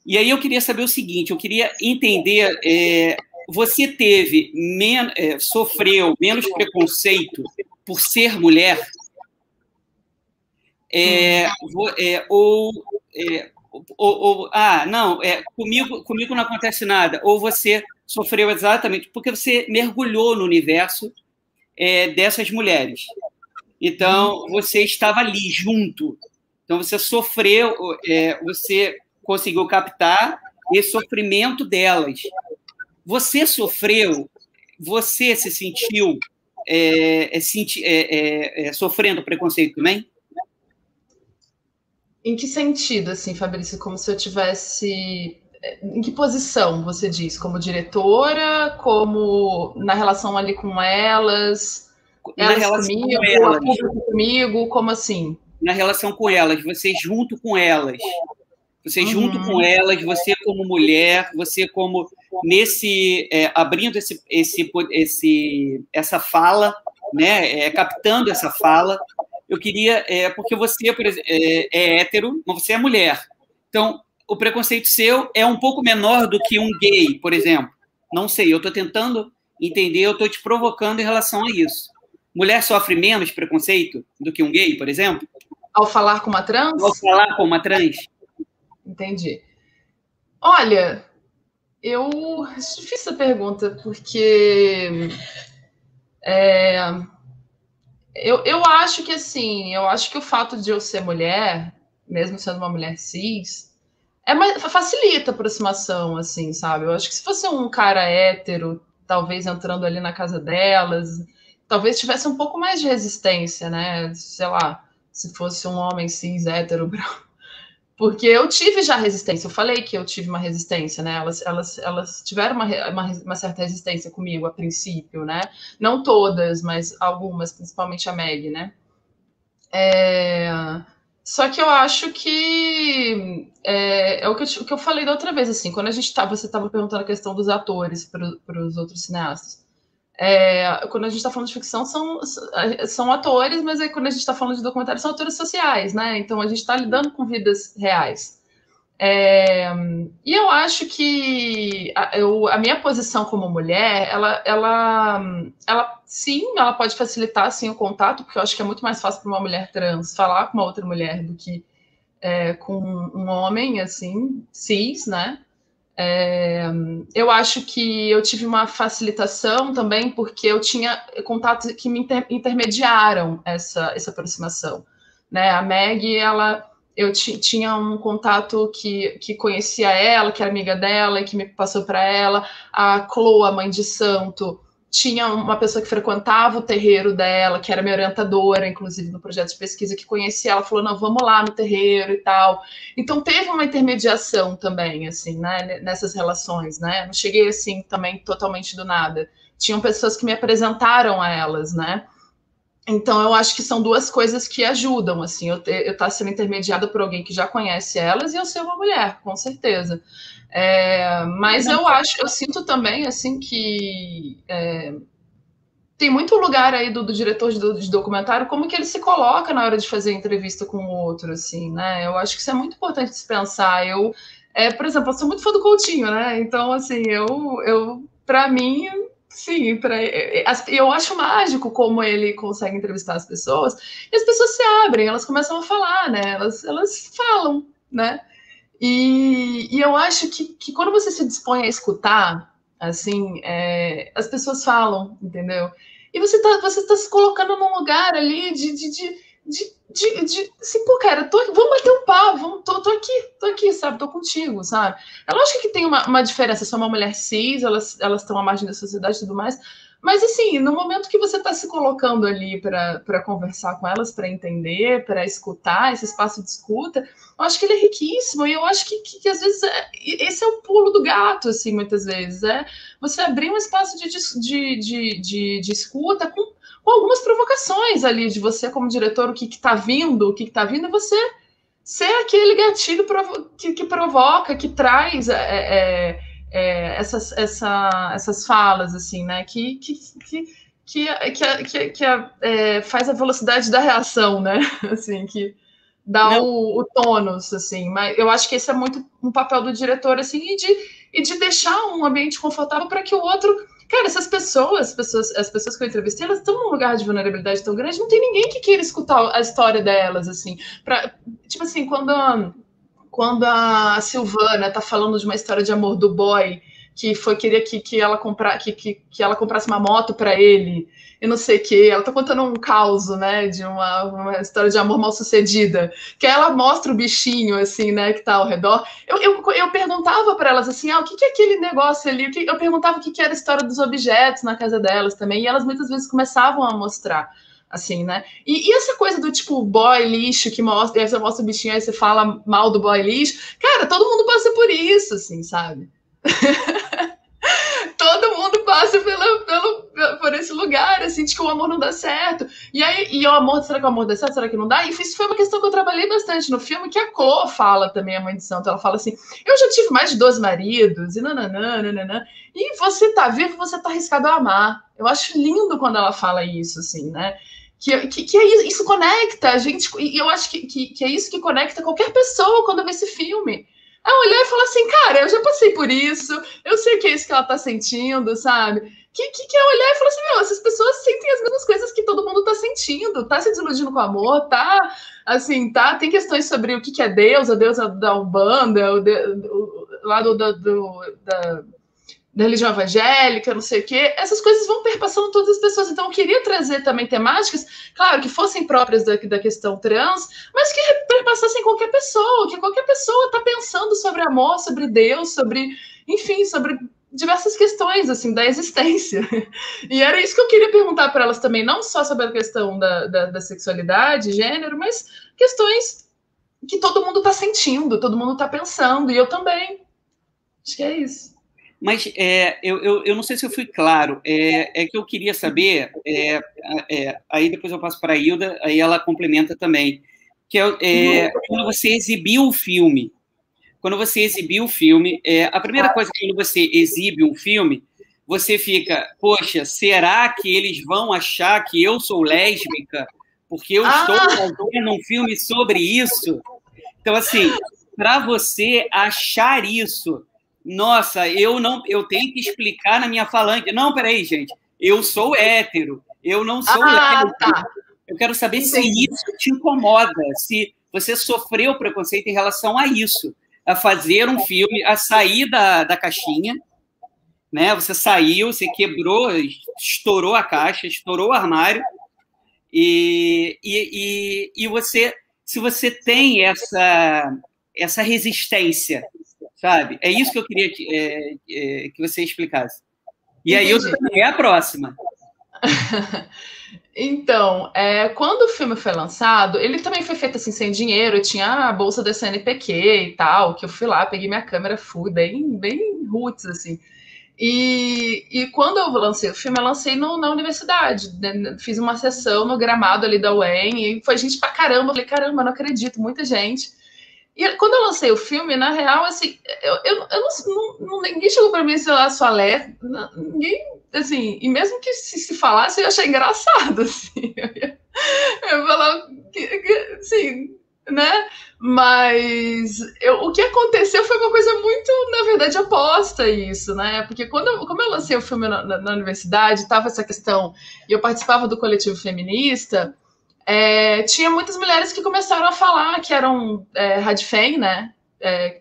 [SPEAKER 4] E aí eu queria saber o seguinte, eu queria entender, você sofreu menos preconceito por ser mulher? Comigo não acontece nada. Ou você sofreu exatamente porque você mergulhou no universo dessas mulheres. Então, você estava ali, junto. Então, você sofreu, você conseguiu captar esse sofrimento delas. Você sofreu, você se sentiu sofrendo preconceito também?
[SPEAKER 6] Em que sentido, assim, Fabrício? Como se eu tivesse... Em que posição, você diz? Como diretora? Como na relação ali com elas? Elas comigo? Como assim?
[SPEAKER 4] Na relação com elas, você junto com elas. Você junto com elas, você como mulher, você como... abrindo essa fala, né? Captando essa fala. Eu queria, porque você, por exemplo, é hétero, mas você é mulher. Então, o preconceito seu é um pouco menor do que um gay, por exemplo. Não sei, eu estou tentando entender, eu estou te provocando em relação a isso. Mulher sofre menos preconceito do que um gay, por exemplo?
[SPEAKER 6] Ao falar com uma trans?
[SPEAKER 4] Ao falar com uma trans. Entendi.
[SPEAKER 6] Olha, é difícil essa pergunta, porque... Eu acho que, assim, o fato de eu ser mulher, mesmo sendo uma mulher cis, facilita a aproximação, assim, sabe? Eu acho que se fosse um cara hétero, talvez entrando ali na casa delas, talvez tivesse um pouco mais de resistência, né? Sei lá, se fosse um homem cis, hétero, branco. Porque eu tive já resistência, eu falei que eu tive uma resistência, né? Elas tiveram uma certa resistência comigo a princípio, né? Não todas, mas algumas, principalmente a Meg, né? Só que eu acho que o que eu falei da outra vez, assim, quando você estava perguntando a questão dos atores para os outros cineastas. Quando a gente está falando de ficção, são atores, mas aí quando a gente está falando de documentário, são atores sociais, né? Então a gente está lidando com vidas reais. E eu acho que a minha posição como mulher, sim, ela pode facilitar sim, o contato, porque eu acho que é muito mais fácil para uma mulher trans falar com uma outra mulher do que com um homem, assim, cis, né? Eu acho que eu tive uma facilitação também, porque eu tinha contatos que me intermediaram essa aproximação, né? A Meg, eu tinha um contato que conhecia ela, que era amiga dela e que me passou para ela. A Chloe, a mãe de santo, tinha uma pessoa que frequentava o terreiro dela, que era minha orientadora, inclusive no projeto de pesquisa, que conhecia ela, falou, não, vamos lá no terreiro e tal. Então teve uma intermediação também, assim, né, nessas relações, né? Não cheguei assim também totalmente do nada. Tinham pessoas que me apresentaram a elas, né? Então, eu acho que são duas coisas que ajudam, assim, eu estar sendo intermediada por alguém que já conhece elas e eu ser uma mulher, com certeza. Mas eu sinto também, assim, que tem muito lugar aí do diretor de documentário, como que ele se coloca na hora de fazer entrevista com o outro, assim, né? Eu acho que isso é muito importante de se pensar. Por exemplo, eu sou muito fã do Coutinho, né? Então, assim, para mim... Sim, eu acho mágico como ele consegue entrevistar as pessoas, e as pessoas se abrem, elas começam a falar, né? Elas falam, né? E eu acho que quando você se dispõe a escutar, assim, as pessoas falam, entendeu? E você tá se colocando num lugar ali assim, pô, cara, vamos bater um papo, tô aqui, sabe? Tô contigo, sabe? É lógico que tem uma diferença, sou uma mulher cis, elas estão à margem da sociedade e tudo mais, mas, assim, no momento que você tá se colocando ali para conversar com elas, para entender, para escutar, esse espaço de escuta, eu acho que ele é riquíssimo, e eu acho que às vezes, esse é o pulo do gato, assim, muitas vezes, você abrir um espaço de escuta com algumas provocações ali de você como diretor, o que está vindo, e você ser aquele gatilho que provoca, que traz essas falas, assim, né, que faz a velocidade da reação, né, assim, que dá o tônus, assim, mas eu acho que esse é muito um papel do diretor, assim, e de deixar um ambiente confortável para que o outro... Cara, essas pessoas, as pessoas que eu entrevistei, elas estão num lugar de vulnerabilidade tão grande, não tem ninguém que queira escutar a história delas, assim. Tipo assim, quando a Silvana tá falando de uma história de amor do boy, que queria que ela comprasse uma moto para ele, e não sei o quê. Ela tá contando um caos, né, de uma história de amor mal sucedida, que ela mostra o bichinho, assim, né, que tá ao redor. Eu perguntava para elas, assim, o que é aquele negócio ali? Eu perguntava o que era a história dos objetos na casa delas também, e elas muitas vezes começavam a mostrar, assim, né? E essa coisa do tipo boy lixo que mostra, aí você mostra o bichinho, aí você fala mal do boy lixo. Cara, todo mundo passa por isso, assim, sabe? Todo mundo passa por esse lugar, assim, de que o amor não dá certo. E o amor, será que o amor dá certo? Será que não dá? E isso foi uma questão que eu trabalhei bastante no filme, que a Chloe fala também, a mãe de santo. Ela fala assim, eu já tive mais de 12 maridos, e nananã. E você tá vivo, você tá arriscado a amar. Eu acho lindo quando ela fala isso, assim, né? Que isso conecta a gente, e eu acho que é isso que conecta qualquer pessoa quando vê esse filme. A olhar e falar assim, cara, eu já passei por isso, eu sei que é isso que ela tá sentindo, sabe? Que é olhar e falar assim, meu, essas pessoas sentem as mesmas coisas que todo mundo tá sentindo, tá se desiludindo com o amor, tem questões sobre o que é Deus, a deusa da Umbanda, lá da religião evangélica, não sei o quê, essas coisas vão perpassando todas as pessoas. Então, eu queria trazer também temáticas, claro, que fossem próprias da questão trans, mas que perpassassem qualquer pessoa, que qualquer pessoa está pensando sobre amor, sobre Deus, enfim, sobre diversas questões, assim, da existência. E era isso que eu queria perguntar para elas também, não só sobre a questão da sexualidade, gênero, mas questões que todo mundo está sentindo, todo mundo está pensando, e eu também. Acho que é isso.
[SPEAKER 4] Mas eu não sei se eu fui claro. Que eu queria saber, aí depois eu passo para a Hilda, aí ela complementa também, que quando você exibiu o filme. Quando você exibiu o filme, a primeira coisa que quando você exibe um filme, você fica, poxa, será que eles vão achar que eu sou lésbica? Porque eu estou fazendo um filme sobre isso. Então, assim, para você achar isso... Nossa, eu tenho que explicar na minha falante. Não, peraí, gente. Eu sou hétero. Eu não sou lésbica. Tá. Eu quero saber se isso te incomoda, se você sofreu preconceito em relação a isso. a fazer um filme, a sair da caixinha, né? Você saiu, você quebrou, estourou a caixa, estourou o armário, e você, se você tem essa resistência, sabe? É isso que eu queria que você explicasse. E aí eu também é a próxima.
[SPEAKER 6] Então, quando o filme foi lançado, ele também foi feito assim, sem dinheiro, eu tinha a bolsa da CNPq e tal, que eu fui lá, peguei minha câmera, fui bem roots, assim. E quando eu lancei o filme, eu lancei na universidade, né? Fiz uma sessão no gramado ali da UEM, e foi gente pra caramba, eu falei, caramba, não acredito, muita gente. E quando eu lancei o filme, na real, assim, ninguém chegou pra mim, sei lá, sua Lé, ninguém, assim, e mesmo que se falasse, eu ia achar engraçado, assim, eu ia falar, assim, né, mas o que aconteceu foi uma coisa muito, na verdade, oposta a isso, né, porque como eu lancei o filme na universidade, tava essa questão, e eu participava do coletivo feminista, tinha muitas mulheres que começaram a falar que eram radfem, né?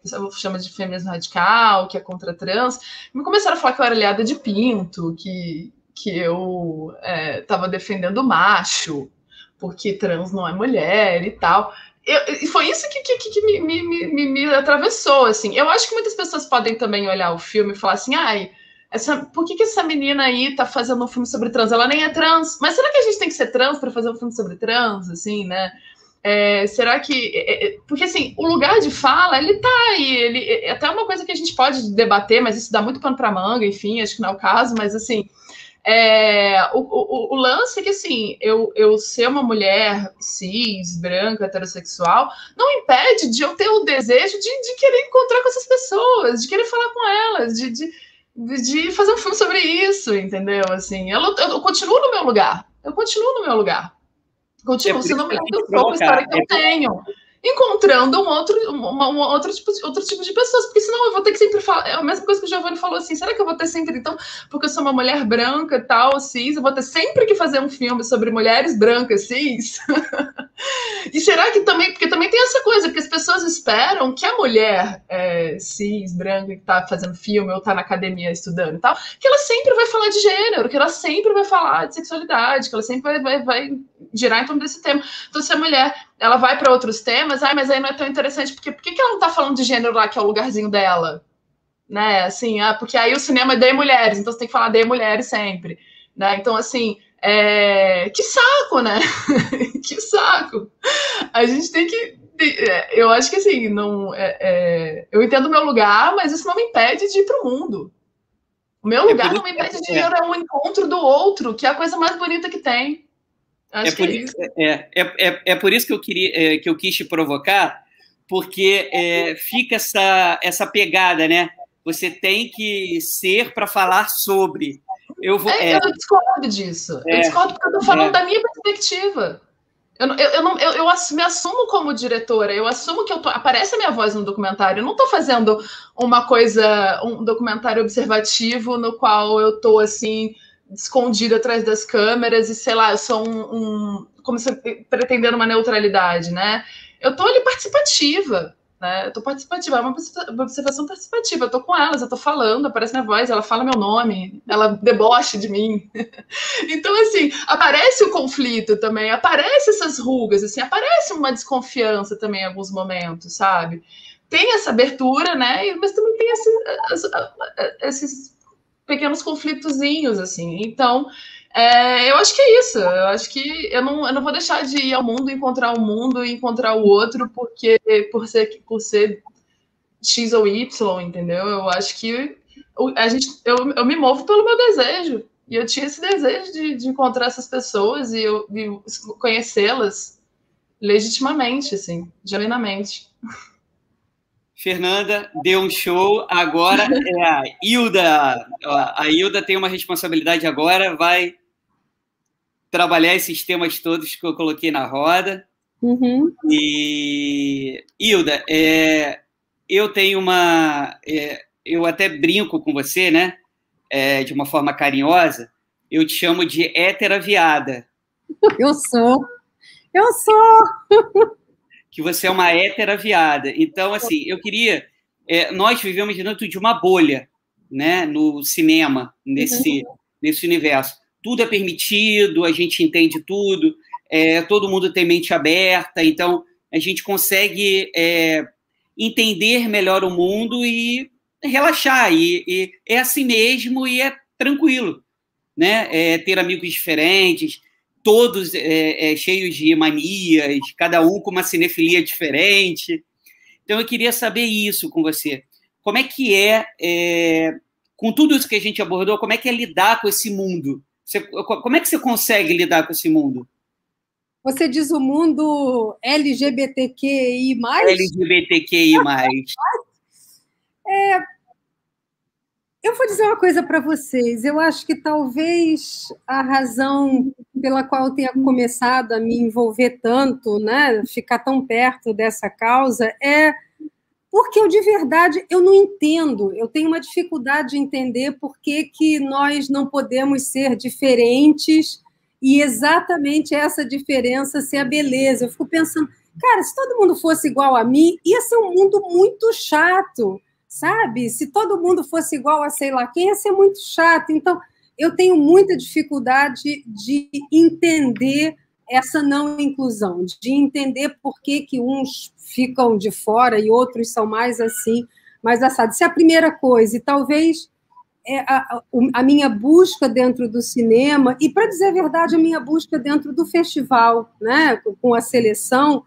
[SPEAKER 6] Que chama de feminismo radical, que é contra trans. Me começaram a falar que eu era aliada de pinto, que eu estava defendendo macho, porque trans não é mulher e tal. E foi isso que me atravessou, assim. Eu acho que muitas pessoas podem também olhar o filme e falar assim, ai, por que essa menina aí tá fazendo um filme sobre trans? Ela nem é trans. Mas será que a gente tem que ser trans para fazer um filme sobre trans, assim, né? Será que... Porque, assim, o lugar de fala, ele tá aí. É até uma coisa que a gente pode debater, mas isso dá muito pano pra manga, enfim, acho que não é o caso, mas, assim... O lance é que, assim, eu ser uma mulher cis, branca, heterossexual, não impede de eu ter o desejo de querer encontrar com essas pessoas, de querer falar com elas, de fazer um filme sobre isso, entendeu? Assim, eu continuo no meu lugar. Eu continuo no meu lugar. Continuo sendo uma história que eu tenho. Encontrando outro tipo de pessoas, porque senão eu vou ter que sempre falar, é a mesma coisa que o Giovanni falou assim, será que eu vou ter sempre, então, porque eu sou uma mulher branca e tal, cis, eu vou ter sempre que fazer um filme sobre mulheres brancas, cis? E será que também, porque também tem essa coisa, porque as pessoas esperam que a mulher cis, branca, que tá fazendo filme ou tá na academia estudando e tal, que ela sempre vai falar de gênero, que ela sempre vai falar de sexualidade, que ela sempre vai girar em torno desse tema. Então, se a mulher ela vai para outros temas, mas aí não é tão interessante, porque por que ela não tá falando de gênero lá, que é o lugarzinho dela? Né? Assim, porque aí o cinema é de mulheres, então você tem que falar de mulheres sempre. Né? Então, assim, que saco, né? Que saco. A gente tem que... Eu acho que, assim, não, eu entendo o meu lugar, mas isso não me impede de ir pro mundo. O meu lugar não me impede de ir ao encontro do outro, que é a coisa mais bonita que tem.
[SPEAKER 4] É por isso que eu quis te provocar, porque fica essa pegada, né? Você tem que ser para falar sobre. Eu
[SPEAKER 6] discordo disso. Eu discordo porque eu estou falando da minha perspectiva. Eu me assumo como diretora, eu assumo que aparece a minha voz no documentário. Eu não estou fazendo um documentário observativo no qual eu estou assim escondida atrás das câmeras e, sei lá, eu sou como se pretendendo uma neutralidade, né? Eu tô ali participativa, né? Eu tô participativa, é uma observação participativa, eu tô com elas, eu tô falando, aparece minha voz, ela fala meu nome, ela debocha de mim. Então, assim, aparece o conflito também, aparece essas rugas, assim, aparece uma desconfiança também em alguns momentos, sabe? Tem essa abertura, né? Mas também tem esses pequenos conflitozinhos, assim. Então, eu acho que é isso. Eu acho que eu não vou deixar de ir ao mundo, encontrar o mundo e encontrar o outro por ser X ou Y, entendeu? Eu acho que eu me movo pelo meu desejo. E eu tinha esse desejo de encontrar essas pessoas e conhecê-las legitimamente, assim, genuinamente.
[SPEAKER 4] Fernanda deu um show, agora é a Hilda. A Hilda tem uma responsabilidade agora, vai trabalhar esses temas todos que eu coloquei na roda.
[SPEAKER 5] Uhum.
[SPEAKER 4] E, Hilda, eu tenho eu até brinco com você, né? De uma forma carinhosa, eu te chamo de hétera-viada.
[SPEAKER 5] Eu sou.
[SPEAKER 4] Que você é uma hétera-viada. Então, assim, eu queria nós vivemos dentro de uma bolha, né, no cinema, nesse universo. Tudo é permitido, a gente entende tudo, todo mundo tem mente aberta, então a gente consegue entender melhor o mundo e relaxar, e é assim mesmo e é tranquilo, né? Ter amigos diferentes, todos cheios de manias, cada um com uma cinefilia diferente. Então, eu queria saber isso com você. Como é que com tudo isso que a gente abordou, como é que é lidar com esse mundo? Como é que você consegue lidar com esse mundo?
[SPEAKER 5] Você diz o mundo LGBTQI+?
[SPEAKER 4] LGBTQI+.
[SPEAKER 5] Eu vou dizer uma coisa para vocês. Eu acho que talvez a razão pela qual eu tenha começado a me envolver tanto, né, ficar tão perto dessa causa, é porque eu, de verdade, eu não entendo. Eu tenho uma dificuldade de entender por que nós não podemos ser diferentes e exatamente essa diferença ser a beleza. Eu fico pensando, cara, se todo mundo fosse igual a mim, ia ser um mundo muito chato, sabe? Se todo mundo fosse igual a sei lá quem, ia ser muito chato. Então, eu tenho muita dificuldade de entender essa não inclusão, de entender por que uns ficam de fora e outros são mais assim, mais assados. Isso é a primeira coisa, e talvez a minha busca dentro do cinema, e, para dizer a verdade, a minha busca dentro do festival, né, com a seleção,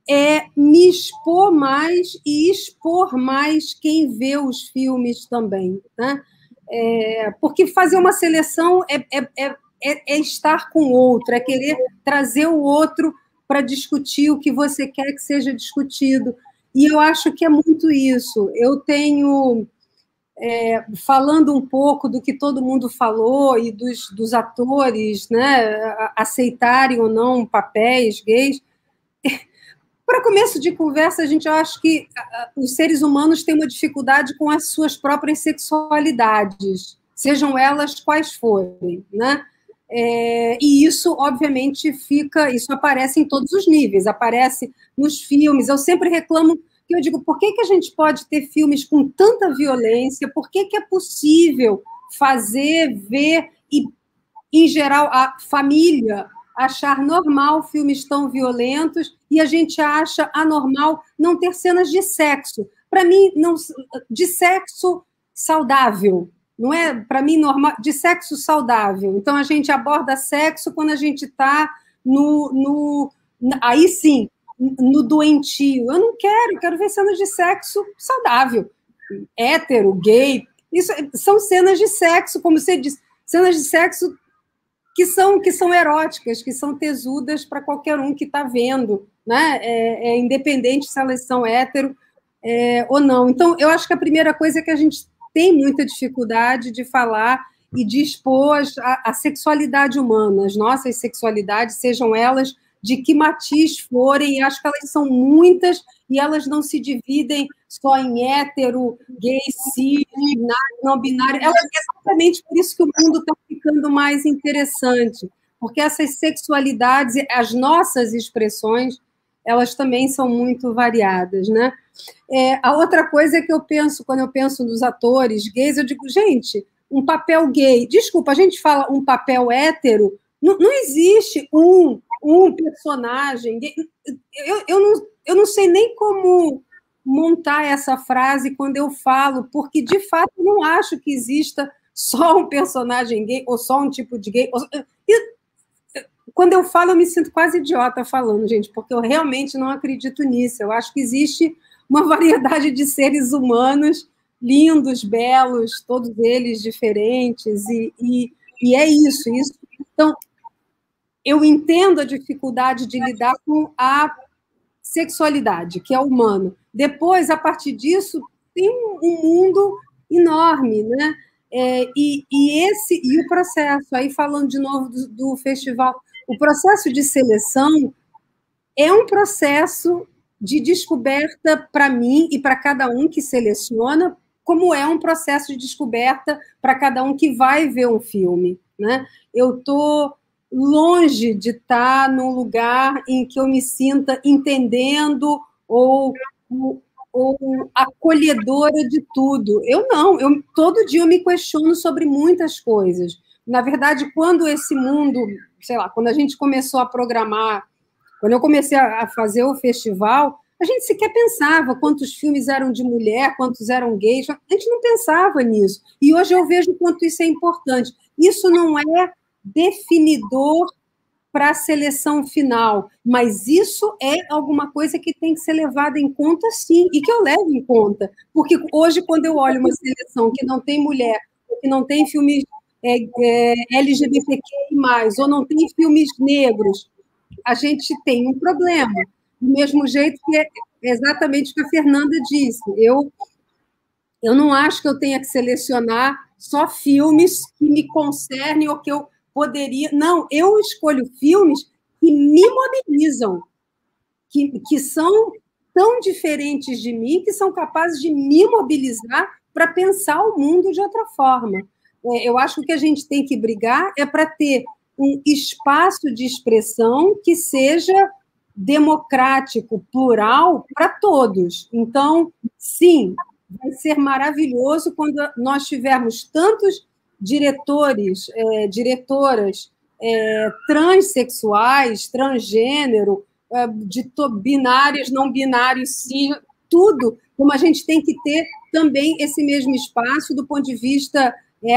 [SPEAKER 5] é me expor mais e expor mais quem vê os filmes também, né? Porque fazer uma seleção é estar com o outro, é querer trazer o outro para discutir o que você quer que seja discutido. E eu acho que é muito isso. Eu tenho, falando um pouco do que todo mundo falou e dos atores, né, aceitarem ou não papéis gays. Para começo de conversa, eu acho que os seres humanos têm uma dificuldade com as suas próprias sexualidades, sejam elas quais forem, né? E isso, obviamente, isso aparece em todos os níveis, aparece nos filmes. Eu sempre reclamo, que eu digo, por que a gente pode ter filmes com tanta violência? Por que é possível fazer, ver e, em geral, a família achar normal filmes tão violentos e a gente acha anormal não ter cenas de sexo? Para mim, não, de sexo saudável, não é, para mim, normal, de sexo saudável. Então, a gente aborda sexo quando a gente está aí sim, no doentio. Eu não quero ver cenas de sexo saudável. Hétero, gay, isso são cenas de sexo, como você disse, cenas de sexo que são eróticas, que são tesudas para qualquer um que está vendo, né? Independente se elas são hétero ou não. Então, eu acho que a primeira coisa é que a gente tem muita dificuldade de falar e de expor a sexualidade humana, as nossas sexualidades, sejam elas de que matiz forem, e acho que elas são muitas, e elas não se dividem só em hétero, gay, cis, binário, não binário. É exatamente por isso que o mundo está ficando mais interessante, porque essas sexualidades, as nossas expressões, elas também são muito variadas, né? A outra coisa é que eu penso, quando eu penso nos atores gays, eu digo, gente, um papel gay, desculpa, a gente fala um papel hétero, não existe um personagem gay. Eu não sei nem como montar essa frase quando eu falo, porque, de fato, eu não acho que exista só um personagem gay, ou só um tipo de gay. Quando eu falo, eu me sinto quase idiota falando, gente, porque eu realmente não acredito nisso. Eu acho que existe uma variedade de seres humanos lindos, belos, todos eles diferentes, e é isso. Então, eu entendo a dificuldade de lidar com a sexualidade, que é humano. Depois, a partir disso, tem um mundo enorme, né? E o processo, aí falando de novo do festival, o processo de seleção é um processo de descoberta para mim e para cada um que seleciona, como é um processo de descoberta para cada um que vai ver um filme, né? Eu estou longe de estar num lugar em que eu me sinta entendendo ou acolhedora de tudo. Eu não, todo dia eu me questiono sobre muitas coisas. Na verdade, quando esse mundo, sei lá, quando a gente começou a programar, quando eu comecei a fazer o festival, a gente sequer pensava quantos filmes eram de mulher, quantos eram gays, a gente não pensava nisso. E hoje eu vejo o quanto isso é importante. Isso não é definidor para a seleção final, mas isso é alguma coisa que tem que ser levada em conta, sim, e que eu levo em conta, porque hoje, quando eu olho uma seleção que não tem mulher, que não tem filmes LGBTQI+, ou não tem filmes negros, a gente tem um problema, do mesmo jeito que é exatamente o que a Fernanda disse, eu não acho que eu tenha que selecionar só filmes que me concernem ou que eu poderia... Não, eu escolho filmes que me mobilizam, que são tão diferentes de mim, que são capazes de me mobilizar para pensar o mundo de outra forma. Eu acho que o que a gente tem que brigar é para ter um espaço de expressão que seja democrático, plural, para todos. Então, sim, vai ser maravilhoso quando nós tivermos tantos diretores, diretoras transexuais, transgênero, binários, não binários, sim, tudo, como a gente tem que ter também esse mesmo espaço do ponto de vista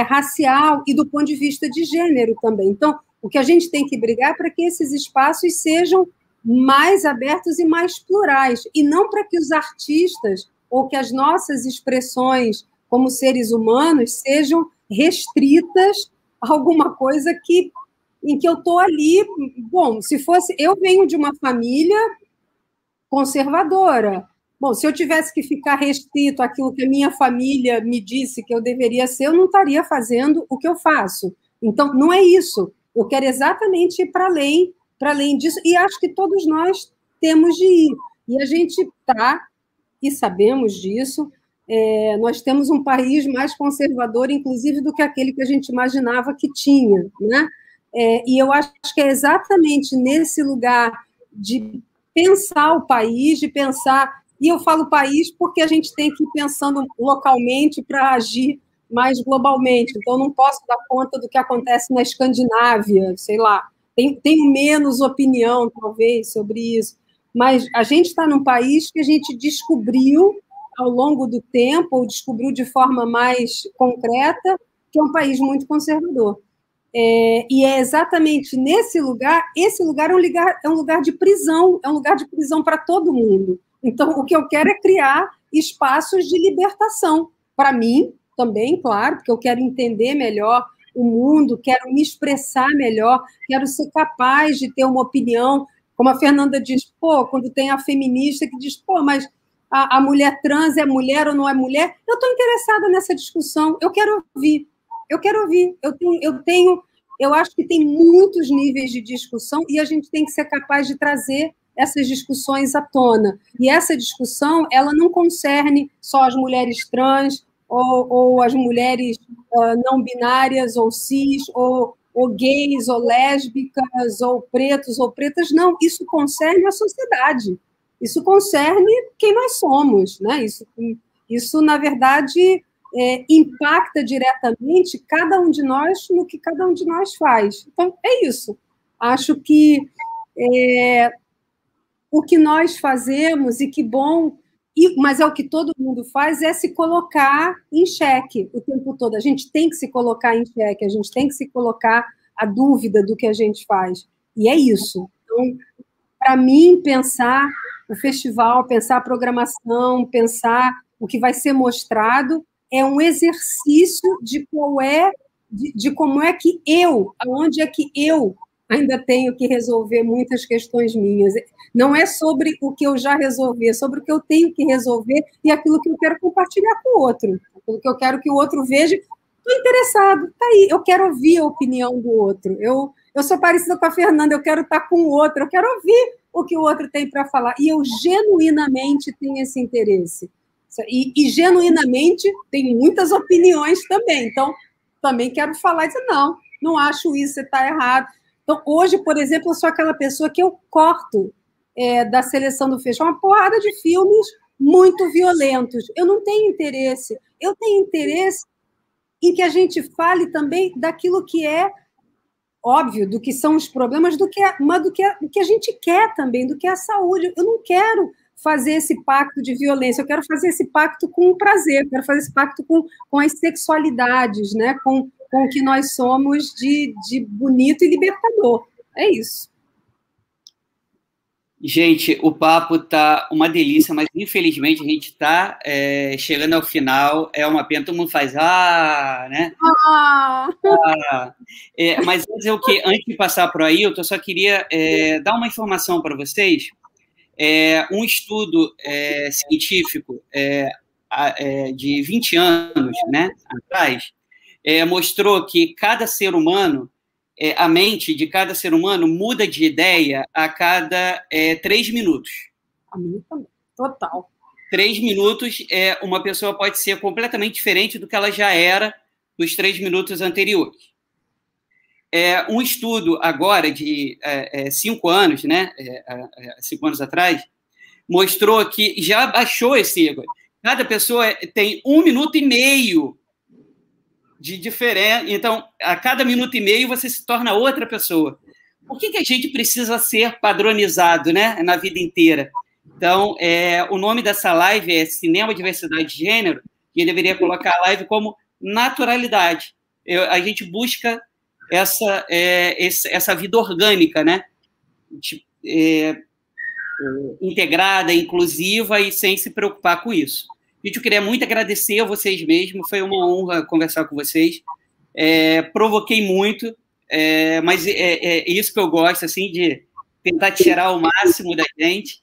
[SPEAKER 5] racial e do ponto de vista de gênero também. Então, o que a gente tem que brigar é para que esses espaços sejam mais abertos e mais plurais, e não para que os artistas ou que as nossas expressões como seres humanos sejam restritas a alguma coisa em que eu estou ali... Bom, se fosse... Eu venho de uma família conservadora. Bom, se eu tivesse que ficar restrito àquilo que a minha família me disse que eu deveria ser, eu não estaria fazendo o que eu faço. Então, não é isso. Eu quero exatamente ir para além disso, e acho que todos nós temos de ir. E a gente está, e sabemos disso, nós temos um país mais conservador, inclusive, do que aquele que a gente imaginava que tinha, né? E eu acho que é exatamente nesse lugar de pensar o país, de pensar... E eu falo país porque a gente tem que ir pensando localmente para agir mais globalmente. Então, não posso dar conta do que acontece na Escandinávia, sei lá. Tenho menos opinião, talvez, sobre isso. Mas a gente está num país que a gente descobriu ao longo do tempo, ou descobriu de forma mais concreta, que é um país muito conservador. E é exatamente nesse lugar, esse lugar é um lugar de prisão, para todo mundo. Então, o que eu quero é criar espaços de libertação, para mim também, claro, porque eu quero entender melhor o mundo, quero me expressar melhor, quero ser capaz de ter uma opinião, como a Fernanda diz, quando tem a feminista que diz, mas a mulher trans é mulher ou não é mulher? Eu estou interessada nessa discussão, eu quero ouvir. Eu acho que tem muitos níveis de discussão e a gente tem que ser capaz de trazer essas discussões à tona. E essa discussão, ela não concerne só as mulheres trans ou as mulheres não binárias ou cis, ou gays, ou lésbicas, ou pretos, ou pretas. Não, isso concerne a sociedade. Isso concerne quem nós somos, né? Isso na verdade, impacta diretamente cada um de nós no que cada um de nós faz. Então, é isso. Acho que o que nós fazemos, e que bom, mas é o que todo mundo faz, é se colocar em xeque o tempo todo. A gente tem que se colocar em xeque, a gente tem que se colocar a dúvida do que a gente faz. E é isso. Então, para mim, pensar o festival, pensar a programação, pensar o que vai ser mostrado, é um exercício de como é que aonde é que eu ainda tenho que resolver muitas questões minhas. Não é sobre o que eu já resolvi, é sobre o que eu tenho que resolver e aquilo que eu quero compartilhar com o outro, aquilo que eu quero que o outro veja. Estou interessado, está aí, eu quero ouvir a opinião do outro. Eu sou parecida com a Fernanda, eu quero estar com o outro, eu quero ouvir o que o outro tem para falar. E eu genuinamente tenho esse interesse. E genuinamente tenho muitas opiniões também. Então, também quero falar e dizer, não acho isso, você está errado. Então, hoje, por exemplo, eu sou aquela pessoa que eu corto da seleção do festival uma porrada de filmes muito violentos. Eu não tenho interesse. Eu tenho interesse em que a gente fale também daquilo que é óbvio, do que são os problemas, mas do que a gente quer também, do que é a saúde. Eu não quero fazer esse pacto de violência, eu quero fazer esse pacto com o prazer, eu quero fazer esse pacto com as sexualidades, né? com o que nós somos de bonito e libertador. É isso.
[SPEAKER 4] Gente, o papo tá uma delícia, mas infelizmente a gente está chegando ao final. É uma pena, todo mundo faz né? Mas antes de passar para o Ailton, eu só queria dar uma informação para vocês. Um estudo científico de 20 anos, né, atrás, mostrou que cada ser humano, a mente de cada ser humano muda de ideia a cada 3 minutos.
[SPEAKER 5] A minha também, total.
[SPEAKER 4] 3 minutos, uma pessoa pode ser completamente diferente do que ela já era nos 3 minutos anteriores. Um estudo agora de 5 anos, né, 5 anos atrás, mostrou que já baixou esse erro. Cada pessoa tem 1 minuto e meio de diferença. Então, a cada minuto e meio você se torna outra pessoa. Por que a gente precisa ser padronizado, né, na vida inteira? Então, o nome dessa live é Cinema, Diversidade de Gênero, e eu deveria colocar a live como naturalidade. A gente busca essa vida orgânica, né? Integrada, inclusiva e sem se preocupar com isso. Gente, eu queria muito agradecer a vocês mesmos, foi uma honra conversar com vocês. Provoquei muito, mas é isso que eu gosto, assim, de tentar tirar o máximo da gente.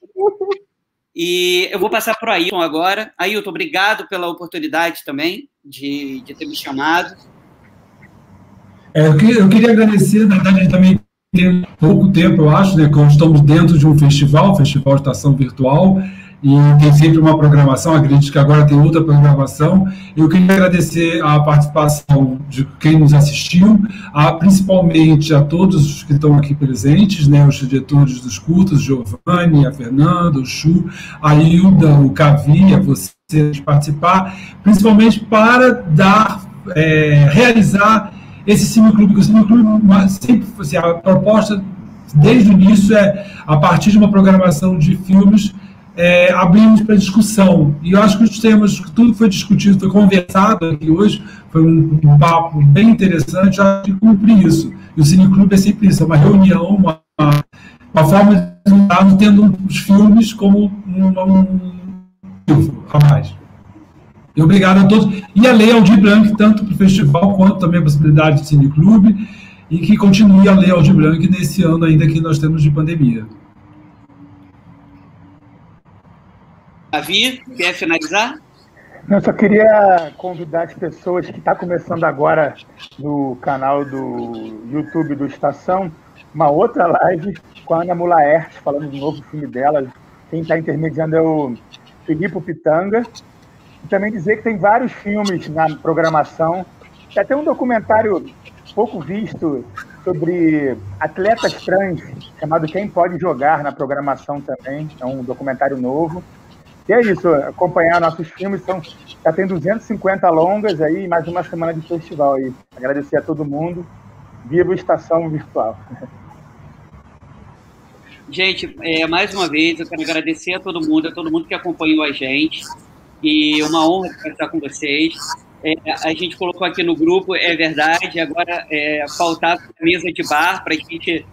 [SPEAKER 4] E eu vou passar para o Ailton agora. Ailton, obrigado pela oportunidade também de ter me chamado.
[SPEAKER 3] Eu queria agradecer, na verdade, a gente também tem pouco tempo, eu acho, né, que nós estamos dentro de um festival Estação Virtual, e tem sempre uma programação, acredito que agora tem outra programação. Eu queria agradecer a participação de quem nos assistiu, principalmente a todos os que estão aqui presentes, né, os diretores dos curtas, Giovanni, a Fernanda, o Chu, a Hilda, o Cavi, a vocês participar, principalmente para realizar esse cineclube. O cineclube sempre, assim, a proposta desde o início a partir de uma programação de filmes, abrimos para discussão. E eu acho que os temas, tudo que foi discutido, foi conversado aqui hoje, foi um papo bem interessante, já de cumprir isso. E o cineclube é sempre isso, é uma reunião, uma forma de estar tendo os filmes como a mais. E obrigado a todos. E a Lei Aldir Blanc, tanto para o festival quanto também a possibilidade de cineclube, e que continue a Lei Aldir Blanc nesse ano ainda que nós temos de pandemia.
[SPEAKER 4] Davi, quer finalizar?
[SPEAKER 1] Eu só queria convidar as pessoas que estão começando agora no canal do YouTube do Estação, uma outra live com a Ana Mulaert, falando do novo filme dela. Quem está intermediando é o Filipe Pitanga. E também dizer que tem vários filmes na programação. Tem até um documentário pouco visto sobre atletas trans, chamado Quem Pode Jogar, na programação também. É um documentário novo. E é isso, acompanhar nossos filmes, já tem 250 longas aí, mais uma semana de festival aí. Agradecer a todo mundo. Viva a Estação Virtual.
[SPEAKER 4] Gente, mais uma vez, eu quero agradecer a todo mundo que acompanhou a gente, e uma honra conversar com vocês. A gente colocou aqui no grupo, é verdade, agora faltava a mesa de bar para a gente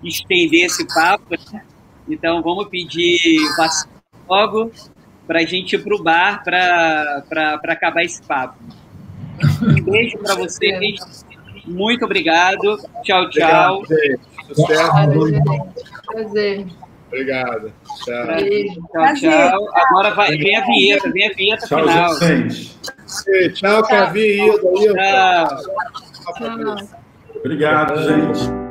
[SPEAKER 4] estender esse papo, né? Então vamos pedir vacina logo para a gente ir para o bar para acabar esse papo. Um beijo para vocês, muito obrigado, tchau, tchau.
[SPEAKER 6] Sucesso. Prazer.
[SPEAKER 7] Obrigado. Tchau.
[SPEAKER 4] Tchau, tchau. Agora vem a vinheta
[SPEAKER 2] tchau,
[SPEAKER 4] final.
[SPEAKER 2] Gente.
[SPEAKER 7] Tchau, Cavi, Hilda.
[SPEAKER 4] Tchau.
[SPEAKER 2] Obrigado, gente.